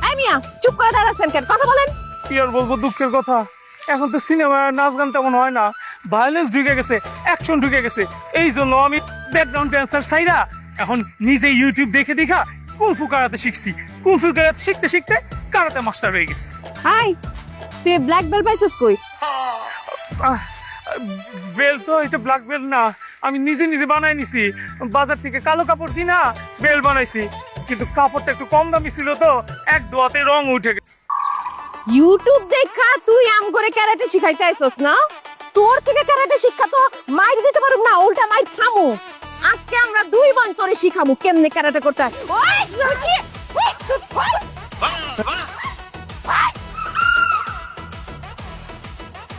এই মিয়া চুপ করে দাঁড়াচ্ছেন কেন, কথা বলেন। কি আর বলবো, দুঃখের কথা, এখন তো সিনেমা নাচ গান তেমন হয় না, ভায়োলেন্স ঢুকে গেছে, অ্যাকশন ঢুকে গেছে। এই জন্য আমি ব্যাকগ্রাউন্ড ড্যান্সার সাইরা এখন নিজে ইউটিউব দেখে দেখা কুংফু কারাতে শিখছি। কুংফু কারাতে শিখতে শিখতে কারাতে মাস্টার হয়ে গেছি। হাই তুই ব্ল্যাক বেল্ট পাইছিস কই? বেল তো এটা ব্ল্যাক বেল না, আমি নিজে নিজে বানাই নিছি। বাজার থেকে কালো কাপড় কিনা বেল বানাইছি, কিন্তু কাপড়টা একটু কম দামি ছিল তো এক দোয়াতে রং উঠে গেছে। ইউটিউব দেখা তুই আমগরে ক্যারাটে শিখাইতে আইছস না? তোর থেকে ক্যারাটে শিক্ষা তো মাইর দিতে পারুম না, উল্টা মাইর খামু। আজকে আমরা দুই বোন তোরে শিখামু কেমনে ক্যারাটে করতে হয়। ওই রুচি ওই শুট ফাইট।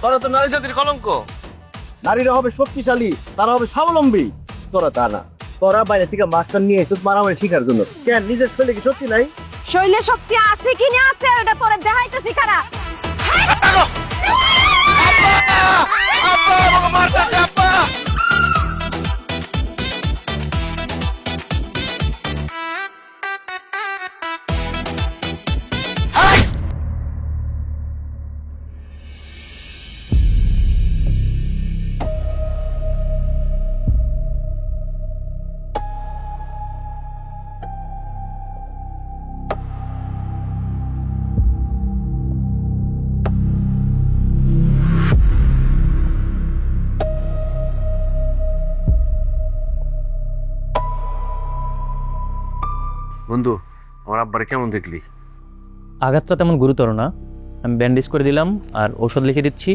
তোরা তো নারী জাতির কলঙ্ক। নারীরা হবে শক্তিশালী, তারা হবে স্বাবলম্বী, তোরা তা না। তোরা বাইরে থেকে মাস্টার নিয়ে এসে মারামারি শিখার জন্য। কেন নিজের ছেলে কি সত্যি নাই? শৈলে শক্তি আছে কি না আছে এটা তোরে দেখাইতেছি খারা। আব্বা আমাকে মারতাছে আব্বা। বন্ধু, আমার আব্বারে কেমন দেখলি? আঘাতটা তেমন গুরুতর না, আমি ব্যান্ডেজ করে দিলাম আর ওষুধ লিখে দিচ্ছি।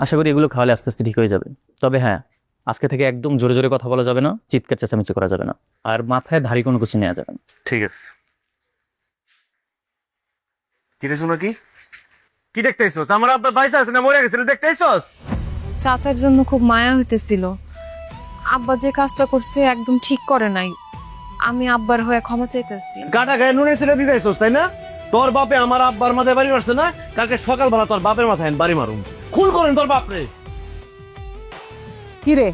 আশা করি এগুলো খাওয়ালে আস্তে আস্তে ঠিক হয়ে যাবে। তবে হ্যাঁ, আজকে থেকে একদম জোরে জোরে কথা বলা যাবে না, চিৎকার চেঁচামেচি করা যাবে না, আর মাথায় ভারী কোনো কিছু নেওয়া যাবে না। ঠিক আছে। কি রে শোনা, কি দেখতেছিস? আমার আব্বা বাইসা আছে না মরে গেছে, দেখতেছিস? চাচার জন্য খুব মায়া হইতেছিল। আব্বা যে কাজটা করছে একদম ঠিক করে নাই। আমি আব্বার হয়ে ক্ষমা চাইতেছি। গাটা গায়ে নুনের ছেড়ে দিতেছিস তাই না? তোর বাপে আমার আব্বার মাথায় বাড়ি মারছে না, কালকে সকালবেলা তোর বাপের মাথায় বাড়ি মারুম। খুন করেন তোর বাপরে। কি রে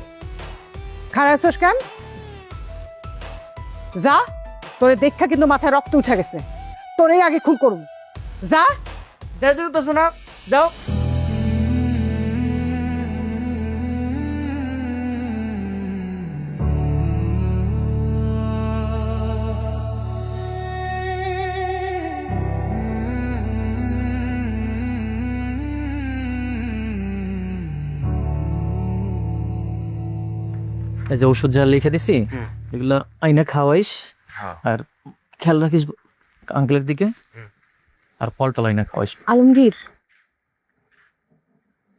খাড়া আছিস কেন? যা, তোরে দেখা কিন্তু মাথায় রক্ত উঠে গেছে, তোরেই আগে খুন করুম। যা দাও তো শোনা, দাও। এই যে ওষুধ যা লিখে দিছি এগুলা আইনা খাওয়াইস, আর খেয়াল রাখিস আঙ্কেলের দিকে, আর ফলটা আইনা খাওয়াইস। আলমগীর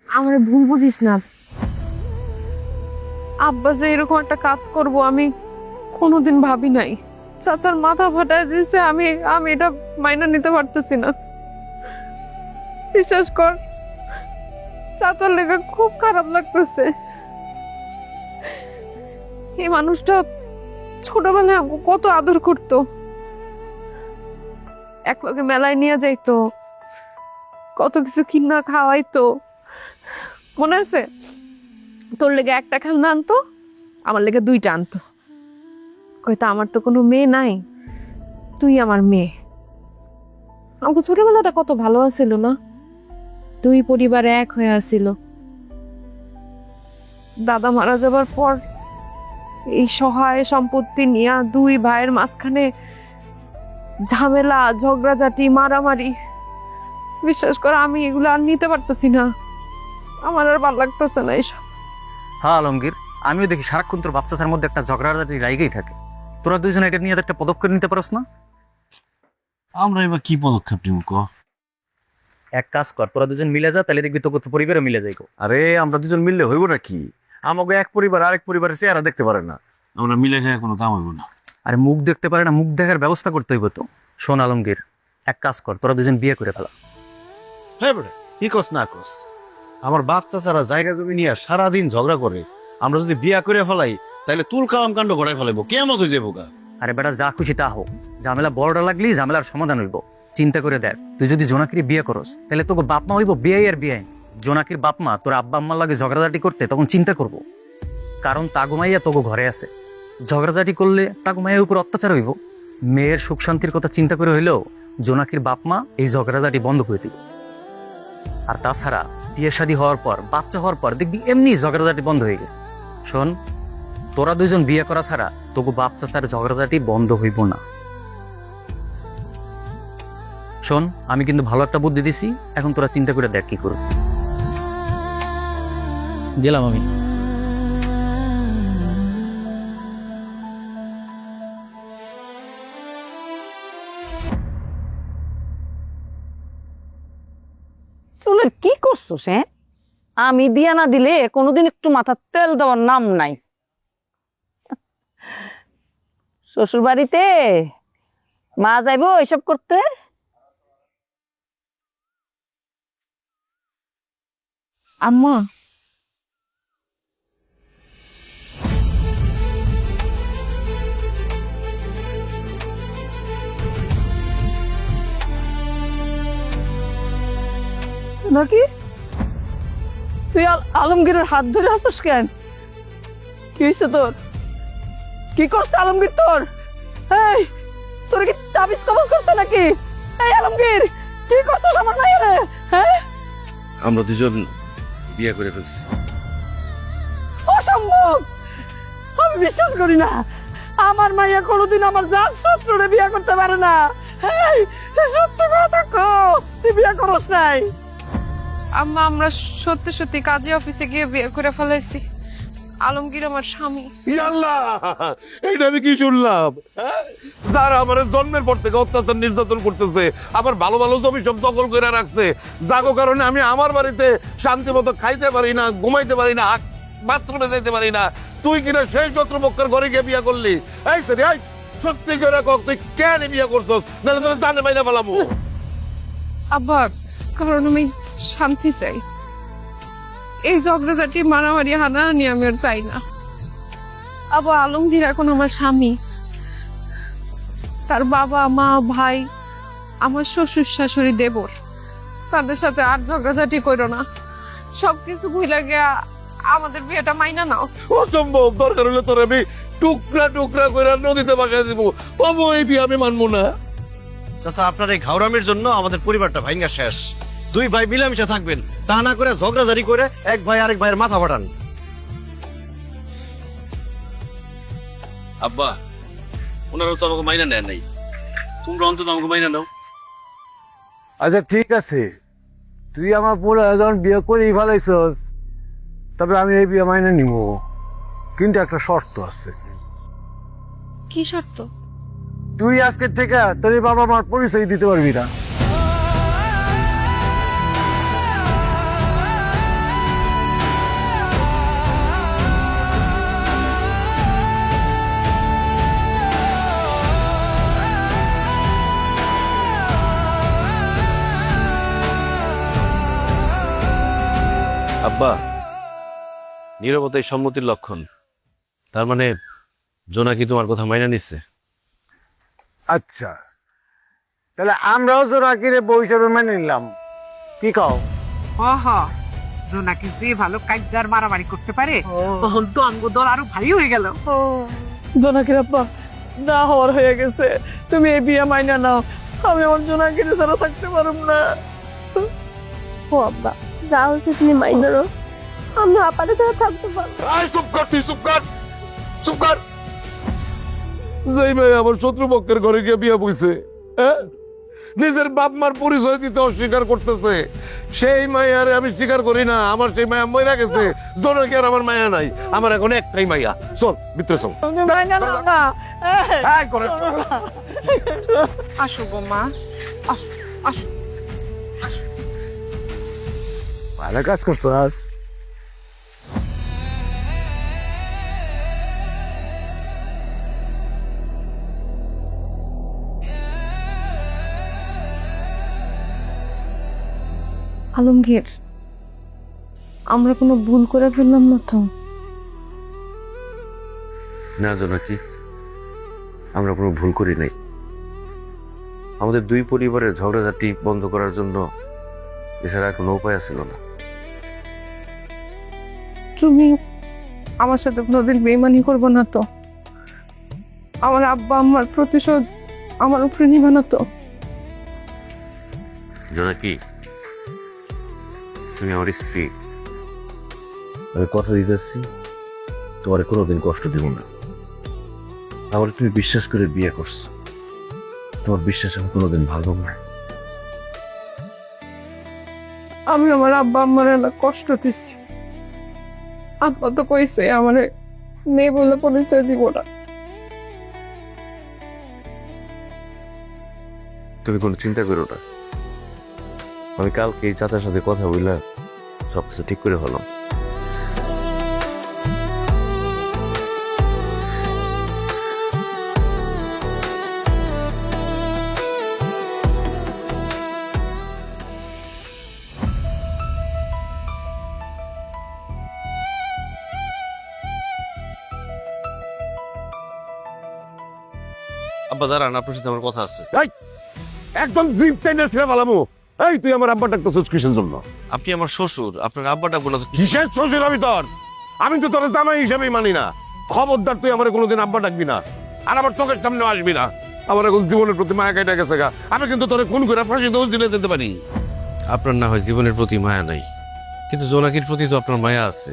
আমার ভুল বুঝিস না, আব্বা যে এরকম একটা কাজ করব আমি কোনোদিন ভাবি নাই। চাচার মাথা ফাটায় দিয়েছে, আমি এটা মাইনা নিতে পারতেছি না। বিশ্বাস কর, চাচার লেগে খুব খারাপ লাগতেছে। এই মানুষটা ছোটবেলায় আমাকে কত আদর করতো, একলগে মেলায় নিয়ে যাইতো, কত কিছু কিনা খাওয়াইতো। মনে আছে? তোর লেগে একটা খেলনা আনতো, আমার লেগে দুইটা আনতো। কইতো আমার তো কোনো মেয়ে নাই, তুই আমার মেয়ে। আমাকে ছোটবেলাটা কত ভালো আছিল না? দুই পরিবার এক হয়ে আসিল। দাদা মারা যাবার পর এই সহায় সম্পত্তি নিয়ে দুই ভাইয়ের মাঝখানে ঝামেলা, ঝগড়াঝাটি, মারামারি। বিশ্বাস কর, আমি এগুলো আর নিতে পারতেছি না। আমার আর ভালো লাগতেছে না এইসব। হ্যাঁ আলমগীর, আমিও দেখি সারাক্ষণ তোর বাচ্চার মধ্যে একটা ঝগড়াঝাটি লাইগেই থাকে। তোরা দুইজন এটা নিয়ে একটা পদক্ষেপ নিতে পারস না? আমরা এবার কি পদক্ষেপ নিব ক? এক কাজ কর, তোরা দুজন মিলে যা, তাহলে দেখবি তোকে পরিবারও মিলে যাইব। আরে আমরা দুজন মিললে হইব নাকি? আমাকে এক পরিবার আরেক পরিবারের চেহারা দেখতে পারে না, আমরা মিলে খেয়ে কোনো কাম হইব না। আরে মুখ দেখতে পারে না, মুখ দেখার ব্যবস্থা করতে হইব তো। শোন আলমগীর, এক কাজ কর, তোরা দুজন বিয়ে করে ফেলা। হ্যাঁ বেটা, কি কস না কস, আমার বাচ্চা ছাড়া জায়গা জমি নিয়ে সারাদিন ঝগড়া করে। আমরা যদি বিয়া করে ফেলাই তাহলে তুল কালাম কাণ্ড ঘটাই ফেলাইবো, কেমন হয়ে যাবো গা। আরে বেটা, যা খুশি তা হোক, ঝামেলা বড়টা লাগলি ঝামেলার সমাধান হইব। চিন্তা করে দেখ, তুই যদি জোনাকির বিয়ে করস তাহলে তোকে বাপ মা হইব বিয়ে আর বিয়ে। জোনাকির বাপ মা তোর আব্বা আম্মার লাগে ঝগড়াঝাটি করতে তখন চিন্তা করব, কারণ তাগুমাইয়া তোকে ঘরে আছে। ঝগড়াঝাটি করলে তাগুমাইয়ের উপর অত্যাচার হইব। মেয়ের সুখ শান্তির কথা চিন্তা করে হইলেও জোনাকির বাপ মা এই ঝগড়াঝাটি বন্ধ করে দিব। আর তাছাড়া বিয়ে শাদী হওয়ার পর, বাচ্চা হওয়ার পর দেখবি এমনি ঝগড়াঝাটি বন্ধ হয়ে গেছে। শোন, তোরা দুজন বিয়ে করা ছাড়া তোকে বাপ চাচার ঝগড়াঝাটি বন্ধ হইব না। শোন, আমি কিন্তু ভালো একটা বুদ্ধি দিছি, এখন তোরা চিন্তা করে দেখ কি করবি। গেলাম আমি। চুলে কি করছো সে? আমি দিয়া না দিলে কোনোদিন একটু মাথার তেল দেওয়ার নাম নাই। শ্বশুর বাড়িতে মা যাইবো এসব করতে? আম্মা, নাকি তুই আলমগীরের হাত ধরে আসছিস কেন? কি হয়েছে তোর? কি করছে আলমগীর তোর? এই, তোর কি তাবিজ কবজ করছে নাকি? এই আলমগীর, কি করছিস আমার মায়েরে? হ্যাঁ, আমরা দুজন বিয়ে করে ফেলছি। অসম্ভব, আমি বিশ্বাস করি না। আমার মাইয়া কোনোদিন আমার জাত শত্রুরে বিয়ে করতে পারে না। এই, সত্যি কথা কও, তুই বিয়ে করস নাই? আম্মা, আমরা সত্যি সত্যি কাজী অফিসে গিয়ে বিয়ে করে ফেলাইছি। আলমগীর আমার স্বামী। আল্লাহ, এইটা আমি কি শুনলাম? যারা আমার জন্মের পর থেকে অত্যাচার নির্যাতন করতেছে, আমার ভালো ভালো জমি সব দখল করে রাখছে, যাগো কারণে আমি আমার বাড়িতে শান্তি মতো খাইতে পারি না, ঘুমাইতে পারি না, বাথরুমে যেতে পারি না, তুই কিনা সেই শত্রুপক্ষের ঘরে গিয়ে বিয়ে করলি? এই সরি, এই সত্যি করে কক, তুই কেন বিয়ে করছস? নাহলে তোরা জানে মাইনা ফেলামু। আব্বা, কারণ আমি শান্তি চাই। এই ঝগড়াঝাটি, মারামারি, হানাহানি আমি আর চাই না। আব্বা, আলমগীর এখন আমার স্বামী। তার বাবা মা, ভাই, আমার শ্বশুর শাশুড়ি, দেবর, তাদের সাথে আর ঝগড়াঝাটি করো না। সবকিছু ভুলে গিয়া আমাদের বিয়েটা মাইনা নাও। অসম্ভব, দরকার হলে তোর আমি টুকরা টুকরা করে নদীতে ভাসায় দিব, তবু এই বিয়ে আমি মানবো না। চাচা, আপনার এই ঘাওরামের জন্য আমাদের পরিবারটা ভাঙ্গা শেষ। দুই ভাই মিলামিশা থাকবেন, তা না করে ঝগড়াঝাড়ি করে এক ভাই আরেক ভাইয়ের মাথা ফাটান। আব্বা, ওনারা তো আমাকে মাইনা নেয় নাই, তোমরা অন্তত আমাকে মাইনা নাও। আচ্ছা ঠিক আছে, তুই আমার পুরো যখন বিয়ে করেই ফেলাইছস, তবে আমি এই বিয়ে মাইনে নিব, কিন্তু একটা শর্ত আছে। কি শর্ত? তুই আজকে থেকে তোর বাবা মার পরিচয় দিতে পারবি না। আব্বা, নীরবতাই সম্মতির লক্ষণ। তার মানে জোনাকি তোমার কথা মাইনা নিচ্ছে। আচ্ছা, তাহলে আমরাও জোনাকিরে বউ হিসাবে মেনে নিলাম, কি কও? হ জোনাকি যে ভালো কাইজার মারামারি করতে পারে, তখন তো আমগো দল আরো ভারী হয়ে গেল। জোনাকির আব্বা না হওয়ার হয়ে গেছে, তুমি এই বিয়ে মাইনা নাও। আমি আমার জোনাকির ছাড়া থাকতে পারব না। ও আব্বা, যা হচ্ছে তুমি মাইনারো, আমরা আপারে ছাড়া থাকতে পারবো। চুপ কর, তুই চুপ কর, চুপ কর। যেই মেয়ে আমার শত্রুপক্ষের ঘরে গিয়ে বিয়ে বইছে, নিজের বাপ মার পরিচয় দিতে অস্বীকার করতেছে, সেই মায়ারে আমি স্বীকার করি না। আমার সেই মায়া মইরা গেছে, জোনাকি আর আমার মায়া নাই। আমার এখন একটাই মাইয়া। চল ভিতরে চল। আসো বৌমা, আসো। ভালো কাজ করছস। আলমগীর, আমরা কোনো ভুল করে ফেললাম না তো? না জোনাকি, আমরা কোনো ভুল করি নাই। আমাদের দুই পরিবারের ঝগড়াঝাটি বন্ধ করার জন্য এছাড়া কোনো উপায় ছিল না। তুমি আমার সাথে কোনোদিন বেইমানি করবো না তো? আমার আব্বা আমার প্রতিশোধ আমার উপরে নিবে না তো? জোনাকি, তুমি আমার স্ত্রী, আমি কথা দিতেছি তোমার কোনোদিন কষ্ট দেব না। আমার তুমি বিশ্বাস করে বিয়ে করছো, তোমার বিশ্বাস আমি কোনোদিন ভাঙব না। আমি আমার আব্বা আমার কষ্ট দিছি। আব্বা তো কইছে আমার মেয়ে বলে পরিচয় দিব না। তুমি কোনো চিন্তা করো না, আমি কালকে এই চাচার সাথে কথা বললাম, সবকিছু ঠিক করে হলাম। আব্বা দাঁড়ান, আপনার সাথে আমার কথা আছে। একদম জিপ টেনে ছেড়ে পালামো। এই তুই আমার আব্বা ডাকতেছিস কিসের জন্য? আপনি আমার শ্বশুর, আপনার আব্বা ডাকবো না। কিসের শ্বশুর আমি তোর? আমি তো তোর জামাই হিসেবেই মানি না। খবরদার তুই আমার কোনোদিন আব্বা ডাকবি না, আর আমার চোখের সামনে আসবি না। আমার এখন জীবনের প্রতি মায়া কেটে গেছে গা। আমি কিন্তু তোরে খুন করে ফাঁসি দোষ দিলে দিতে পারি। আপনার না হয় জীবনের প্রতি মায়া নাই, কিন্তু জোনাকির প্রতি তো আপনার মায়া আছে।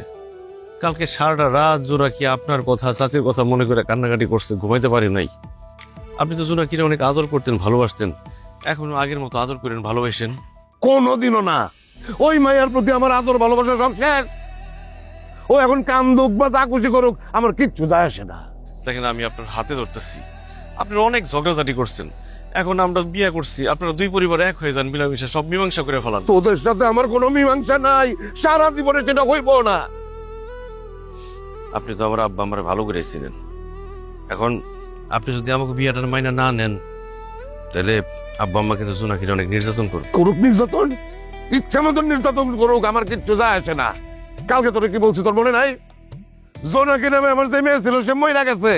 কালকে সারাটা রাত জোনাকি আপনার কথা, চাচির কথা মনে করে কান্নাকাটি করছে, ঘুমাইতে পারি নাই। আপনি তো জোনাকিরে অনেক আদর করতেন, ভালোবাসতেন, এখনো আগের মতো আদর করেন, ভালোবাসেন? কোনোদিনও না। ওই মায়ার প্রতি আমার আদর ভালোবাসা সব শেষ। ও এখন কান্দুক বা যা খুশি করুক, আমার কিচ্ছু যায় আসে না। দেখেন, আমি আপনার হাতে ধরতেছি, আপনারা অনেক ঝগড়াঝাটি করছেন। এখন আমরা বিয়ে করছি, আপনারা দুই পরিবার এক হয়ে যান, মিলামিশা সব মীমাংসা করে ফেলান। তোদের সাথে আমার কোনো মীমাংসা নাই, সারা জীবনে সেটা হইব না। আপনি তো আমার আব্বা আমার ভালো করে ছিলেন। এখন আপনি যদি আমাকে বিয়েটার মাইনা না নেন, তাহলে আব্বা আম্মা কিন্তু জোনাকিরে অনেক নির্যাতন করবে। করুক নির্যাতন, ইচ্ছা মতন নির্যাতন করুক, আমার কিচ্ছু যায় আসে না। কালকে তোরে কি বলছি তোর মনে নাই? জোনাকি নামে আমার যে মেয়ে ছিল সে মহিলা গেছে।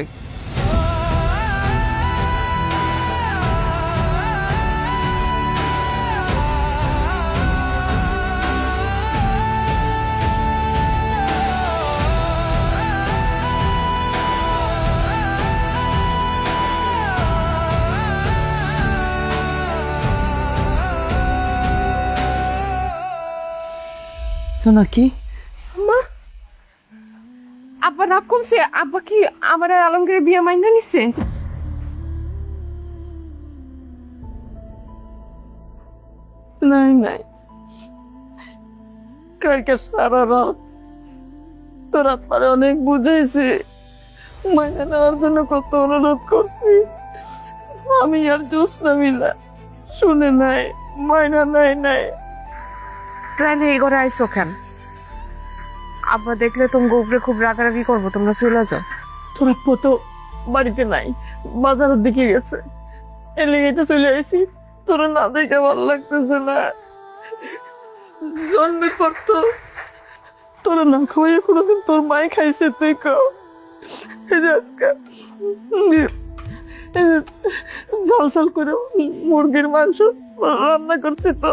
জোনাকি মা, আব্বা রাগ করছে? আব্বা কি আমার আর আলমগীরের বিয়ে মাইনা নিচ্ছে? নাই, কালকে সারা রাত তোর আত্মারে অনেক বুঝাইছি, মাইনা নেওয়ার জন্য কত অনুরোধ করছি, আমি আর জোসনা মিলা শুনে নাই, মাইনা নাই। তাহলে এই ঘরে আইসো কেন? আব্বা দেখলে তোমাকে উপরে খুব রাগারাগি করবো, তোমরা চলে যাও। তোর আব্বা তো বাড়িতে নাই, বাজারের দিকে গেছে, এর লেগে তো চলে আইসি। তোর না দেখে ভালো লাগতেছে না। জন্মের পর তো তোরা না খাওয়াইয়া কোনোদিন তোর মাই খাইছে তুই খাও। এই যে আজকে ঝাল ঝাল করে মুরগির মাংস রান্না করছি, তো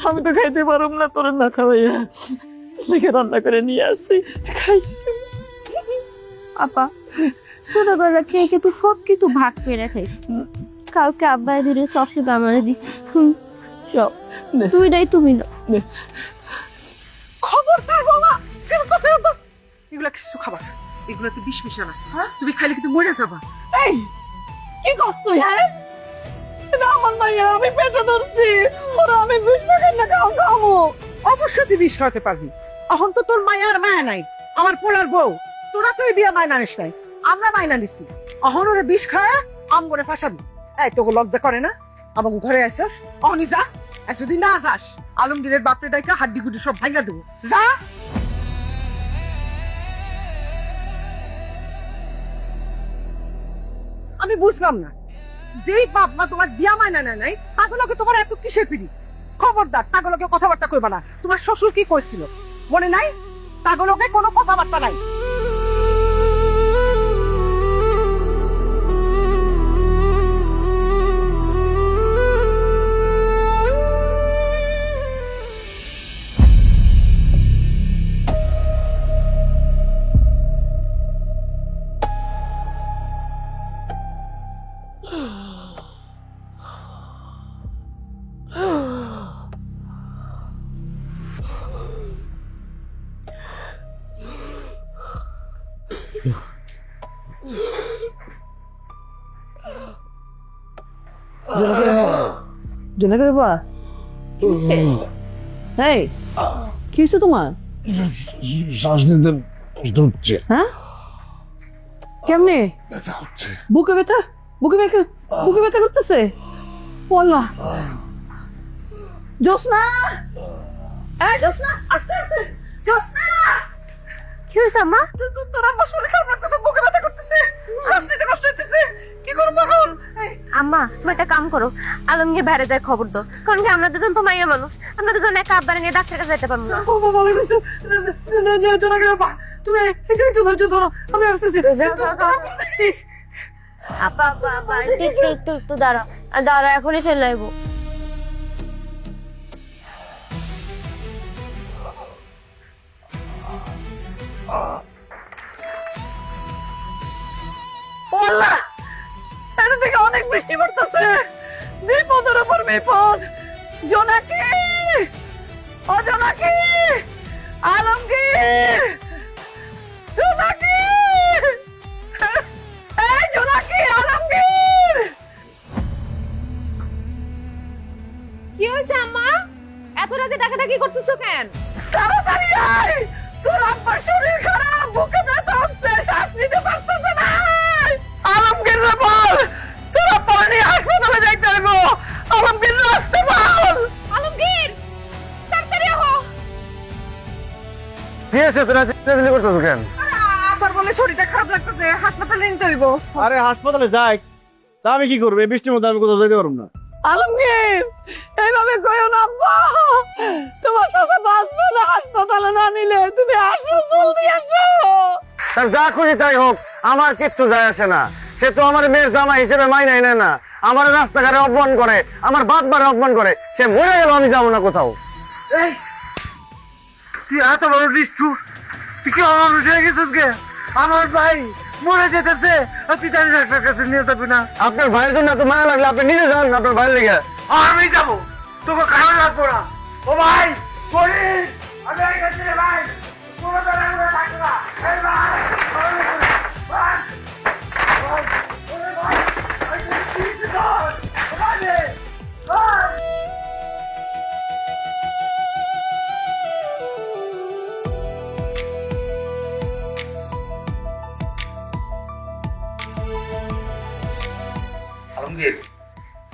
আমি তো খাইতে পারব না তোরা না খাওয়াইয়া, তোকে রান্না করে নিয়ে আসছি খাইস। আপা ছোটবেলা খেয়ে খেয়ে তুই সব কিছু ভাগ করে খাইস, কাউকে আব্বা ধরে সব শুধু আমার দিস সব তুই নাই তুমি না। খবরদার বাবা, ফেরত দাও, ফেরত দাও। এগুলা কিছু খাবার, এগুলাতে বিষ মিশান আছে, তুমি খাইলে কিন্তু মরে যাবা। এই কি করতো? হ্যাঁ এটা আমার মাইয়া, আমি পেটে ধরছি, ওরা আমি বিষ পাখাই না খাবো। অবশ্যই তুই বিষ খাওয়াতে পারবি। এখন তো তোর মায়া আর মায়া নাই, আমার পোলার বউ। তোরা তো এই বিয়া মায়না নিস নাই, আমরা মায়না নিছি। অহন ওরা বিষ খায় আম করে ফাঁসাবি। এই তোকে লজ্জা করে না আমাকে ঘরে আসছ? অহনি যা, আর যদি না যাস আলমগীরের বাপরে ডাইকা হাড্ডি গুড্ডি সব ভাঙা দেবো। যা। আমি বুঝলাম না, যেই বাপ মা তোমার বিয়া মায়না নেয় নাই, তাগুলোকে তোমার এত কিসের পিড়ি? খবরদার তাগুলোকে কথাবার্তা কইবা না। তোমার শ্বশুর কি করছিল মনে নাই? তাগুলোকে কোনো কথাবার্তা নাই। জোনাকের বাবা, এই কি হয়েছে তোমার? শ্বাস নিতে কষ্ট হচ্ছে। হ্যাঁ কেমনে? বুকে ব্যথা, বুকে ব্যথা, বুকে ব্যথা করতেছে। বললা জোসনা, এই জোসনা, আস্তে আস্তে জোসনা। কি হয়েছে আম্মা? তোরা বসলে খারাপ লাগতেছে, বুকে ব্যথা করতেছে, শ্বাস নিতে কষ্ট হইতেছে, কি করবো এখন? আম্মা তুমি একটা কাম করো, আলমগীর বাইরে যায় খবর দাও, কারণ কি আমরা দুজন তো মাইয়া মানুষ, আমরা দুজন একা আব্বারে নিয়ে ডাক্তারের কাছে যেতে পারবো না। ভালো হয়েছে, তুমি একটু ধৈর্য ধরো, আমি আসতেছি। আপা আপা আপা একটু একটু একটু দাঁড়াও, দাঁড়াও এখনই চলে যাবো। বললা এটা থেকে অনেক বৃষ্টি পড়তেছে, বিপদের উপর বিপদ। জোনাকি, ও জোনাকি, আলমগীর, জোনাকি, এই জোনাকি, আলমগীর। কি হয়েছে আম্মা? এত রাতে ডাকাডাকি করতেছো কেন? তাড়াতাড়ি আয়, তোর আব্বার শরীর খারাপ, বুকে ব্যথা হচ্ছে, শ্বাস নিতে পারতেছে না। আলমগীর রে বল, তোর আব্বার নিয়ে হাসপাতালে যাইতে হইব। আলমগীর রে আসতে বল। আলমগীর তাড়াতাড়ি আহো। কি আছে তোরা চিল্লাচিল্লি করতেছো কেন? আবার বলে শরীরটা খারাপ লাগতেছে, হাসপাতালে নিতে হইব। আরে হাসপাতালে যাই, তা আমি কি করবো? এই বৃষ্টির মধ্যে আমি কোথাও যেতে পারবো না। আলমগীর এইভাবে কইও না আব্বা, তোমার চাচা বাঁচবে না হাসপাতালে না নিলে। তুমি আসো, জলদি আসো। তার যা খুশি তাই হোক, আমার কিচ্ছু যায় আসে না। সে তো আমার মেয়ের জামা হিসেবে মাইনাই নেয় না, আমার রাস্তাঘাটে অপমান করে, আমার বাপ মারে অপমান করে। সে মরে গেল, আমি যাবো না কোথাও। এই তুই এত বড় নিষ্ঠুর, তুই কি আমার হয়ে গেছিস গে? আমার ভাই মরে যেতেছে, আর তুই জানি ডাক্তার কাছে নিয়ে যাবি না? আপনার ভাইয়ের জন্য এত মায়া লাগলে আপনি নিজে যান, আপনার ভাইয়ের লেগে। আমি যাবো, তোকে খারাপ লাগবো না। ও ভাই পরিস, আমি এই কাছে রে ভাই, কোনো দাঁড়া থাকবে না। এই ভাই, ভাই, ওরে ভাই, এই যে কি কর, ভাই রে, ভাই। আলমগীর,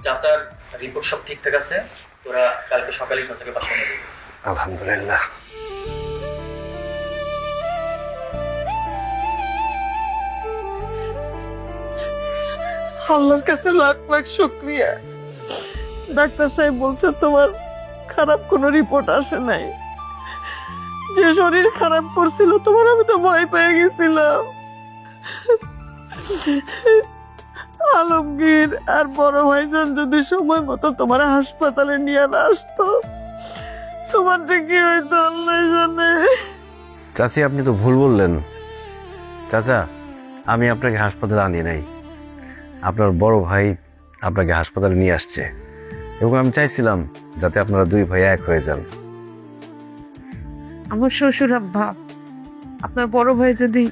চাচার রিপোর্ট সব ঠিকঠাক আছে, তোরা কালকে সকালেই চাচাকে বাসায় নিয়ে যাবি। আলহামদুলিল্লাহ। আল্লাহর কাছে লাখ লাখ শুকরিয়া। ডাক্তার সাহেব বলছে তোমার খারাপ কোনো রিপোর্ট আসে নাই। যে শরীর খারাপ করছিল তোমার, আমি তো ভয় পেয়ে গেছিলাম। আলমগীর আর বড় ভাইজান যদি সময় মতো তোমার হাসপাতালে নিয়ে না আসতো, তোমার যে কি হইতো আল্লাহ জানে। চাচি আপনি তো ভুল বললেন। চাচা, আমি আপনাকে হাসপাতালে আনি নাই, আপনার বড় ভাই আপনাকে হাসপাতালে নিয়ে আসছে, এবং আমি চাইছিলাম যাতে আপনারা দুই ভাই এক হয়ে যান। আমার শ্বশুর আব্বা, আপনার বড় ভাই যদি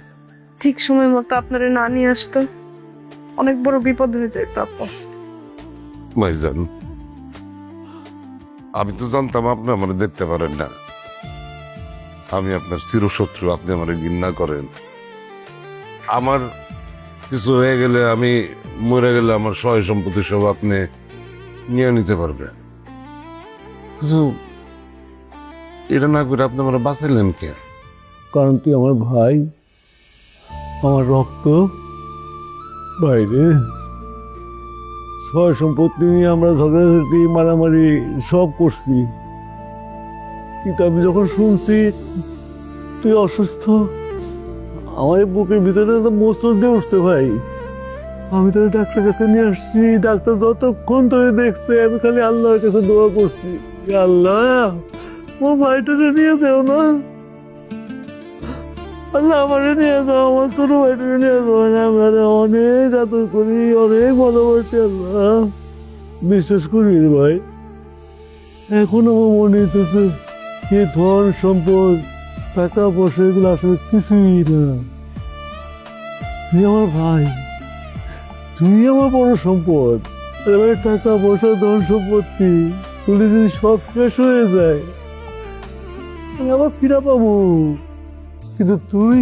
ঠিক সময় মতো আপনারা না নিয়ে আসতো, অনেক বড় বিপদ হয়ে যেত আপা। ভাইজান, আমি তো জানতাম আপনি আমার দেখতে পারেন না। আমি আপনার চিরশত্রু, আপনি আমার ঘৃণা করেন। আমার কিছু হয়ে গেলে, আমি মরে গেলে আমার সয় সম্পত্তি সব আপনি নিয়ে নিতে পারবেন, কিন্তু এটা না করে আপনি আমার বাঁচাইলেন কে? কারণ তুই আমার ভাই, আমার রক্ত। বাইরে সয় সম্পত্তি নিয়ে আমরা ঝগড়াঝাটি মারামারি সব করছি, কিন্তু আমি যখন শুনছি তুই অসুস্থ, আমার বুকের ভিতরে তো মোচড় দিয়ে উঠছে ভাই। আমি তো ডাক্তার কাছে নিয়ে আসছি, ডাক্তার যতক্ষণ ধরে দেখছে আমি খালি আল্লাহর কাছে দোয়া করছি, আল্লাহ ও ভাইটারে নিয়ে যাও না, আল্লাহ আমারে নিয়ে যাও, আমার ছোট ভাইটারে নিয়ে যাও না, আমার অনেক আদর করি, অনেক ভালোবাসি আল্লাহ। বিশ্বাস করি ভাই, এখন আমার মনে হইতেছে এই ধন সম্পদ টাকা পয়সা এগুলো আসলে কিছুই না। তুই আমার ভাই, তুই আমার বড় সম্পদ। এবারে টাকা পয়সা ধন সম্পত্তি তুলে যদি সব শেষ হয়ে যায়, আমি আবার ফিরা পাবো, কিন্তু তুই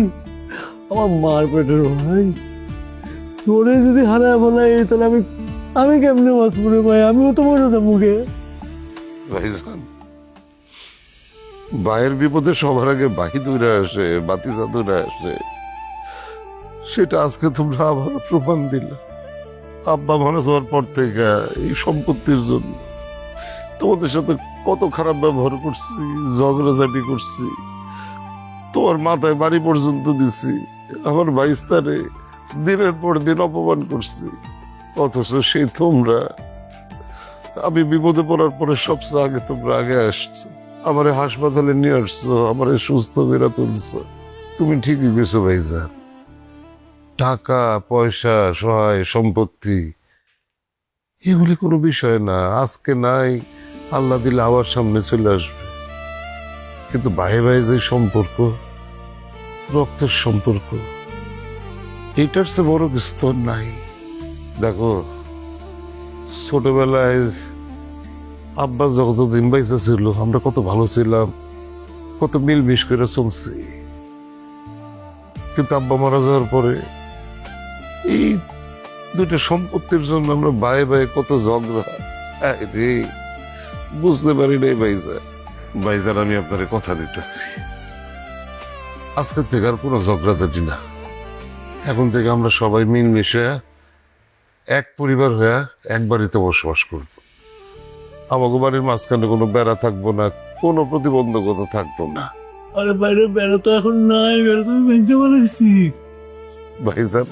আমার মার পেটের ভাই, তোরে যদি হারায় বলাই তাহলে আমি কেমনে বাঁচবো রে ভাই? আমিও তো মরে যাবো মুখে। ভাইজান, ভাইয়ের বিপদে সবার আগে বাকি দূরে আসে, বাতিজা দূরে আসে, সেটা আজকে তোমরা আবার প্রমাণ দিলা। আব্বা মারা যাওয়ার পর থেকে এই সম্পত্তির জন্য তোমাদের সাথে কত খারাপ ব্যবহার করছি, ঝগড়াঝাটি করছি, তোমার মাথায় বাড়ি পর্যন্ত দিছি, আমার ভাইস্তারে দিনের পর দিন অপমান করছি, অথচ সেই তোমরা আমি বিপদে পড়ার পরে সবচেয়ে আগে তোমরা আগে আসছো, আমারে হাসপাতালে নিয়ে আসছো, আমারে সুস্থ করে তুলছো। তুমি ঠিকই গেছো ভাইজান, টাকা পয়সা সহায় সম্পত্তি এগুলি কোনো বিষয় না, আজকে নাই আল্লাহ দিলে আবার সামনে চলে আসবে, কিন্তু ভাই ভাই যে সম্পর্ক, রক্তের সম্পর্ক, এটার চেয়ে বড় কিছু তো নাই। দেখো, ছোটবেলায় আব্বা যতদিন বাইসা ছিল আমরা কত ভালো ছিলাম, কত মিলমিশ করে চলছি, কিন্তু আব্বা মারা যাওয়ার পরে এই দুইটা সম্পত্তির জন্য আমরা ভাই ভাই কত ঝগড়া রে, বুঝতে পারি নাই ভাইজান। ভাইজান, আমি আপনার কথা দিতেছি, আজকের থেকে আর কোনো ঝগড়াঝাটি না, এখন থেকে আমরা সবাই মিলমিশে এক পরিবার হয়ে এক বাড়িতে বসবাস করব। আমাকে বাড়ির মাঝখানে কোনো বেড়া থাকবো না, কোনো প্রতিবন্ধকতা থাকবো না। আরে বাইরে বেড়া তো এখন নাই, বেড়া তো ভেঙে বলেছি। ভাইজান,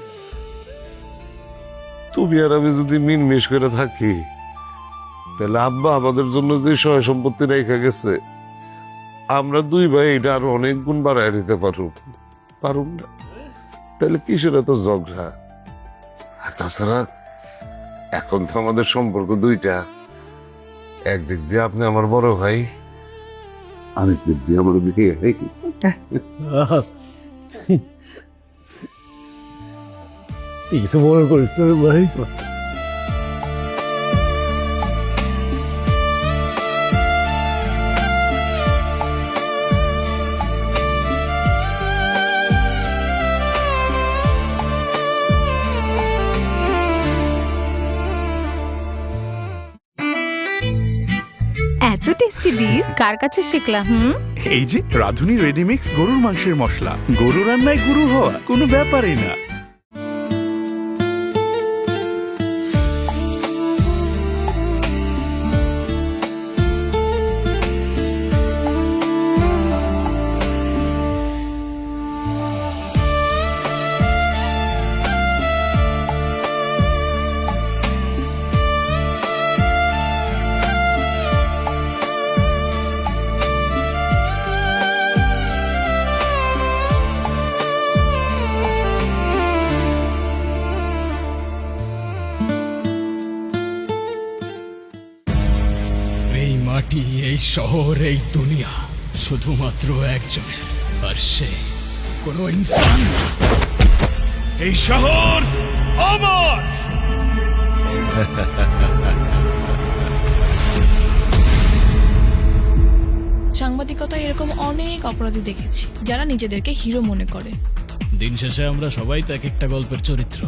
তুমি আর আমি যদি মিলমিশ করে থাকি, তাহলে আব্বা আমাদের জন্য যে সহায় সম্পত্তি রেখে গেছে, আমরা দুই ভাই এটা আরো অনেক গুণ বাড়ায় নিতে পারুম না, তাহলে কিসের এত ঝগড়া? আর তাছাড়া এখন তো আমাদের সম্পর্ক দুইটা, একদিক দিয়ে আপনি আমার বড় ভাই, আরেক দিক দিয়ে আমার বিয়ে। কিছু মনে করিস না রে ভাই। এত টেস্টি বিফ কার কাছে শিখলাম? এই যে রাধুনী রেডিমিক্স গরুর মাংসের মশলা, গরু রান্নায় গুরু হওয়া কোনো ব্যাপারই না। মাটি, এই শহর, এই দুনিয়া শুধুমাত্র একজন, আর সে কোনো ইনসান না। এই শহর আমার। সাংবাদিকতা এরকম অনেক অপরাধী দেখেছি যারা নিজেদেরকে হিরো মনে করে। দিন শেষে আমরা সবাই তো এক একটা গল্পের চরিত্র।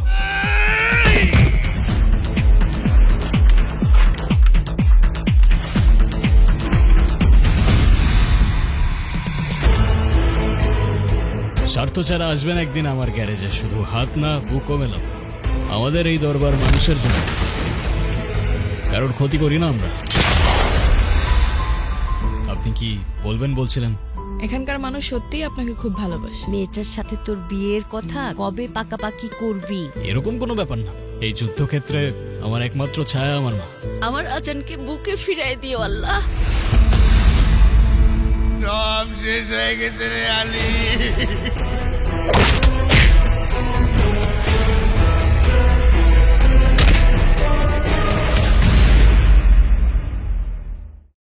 স্বার্থ ছাড়া আসবেন একদিন আমার গ্যারেজে, শুধু হাত না বুকও মেলাম। আমাদের এই দরবার মানুষের জন্য, কারোর ক্ষতি করি না আমরা। আপনি কি বলবেন বলছিলেন? এখানকার মানুষ সত্যিই আপনাকে খুব ভালোবাসে। মেয়েটার সাথে তোর বিয়ের কথা কবে পাকাপাকি করবি? এরকম কোনো ব্যাপার না। এই যুদ্ধক্ষেত্রে আমার একমাত্র ছায়া আমার মা। আমার আজানকে বুকে ফিরাই দিও আল্লাহ। সব শেষ হয়ে গেছে রে আলী।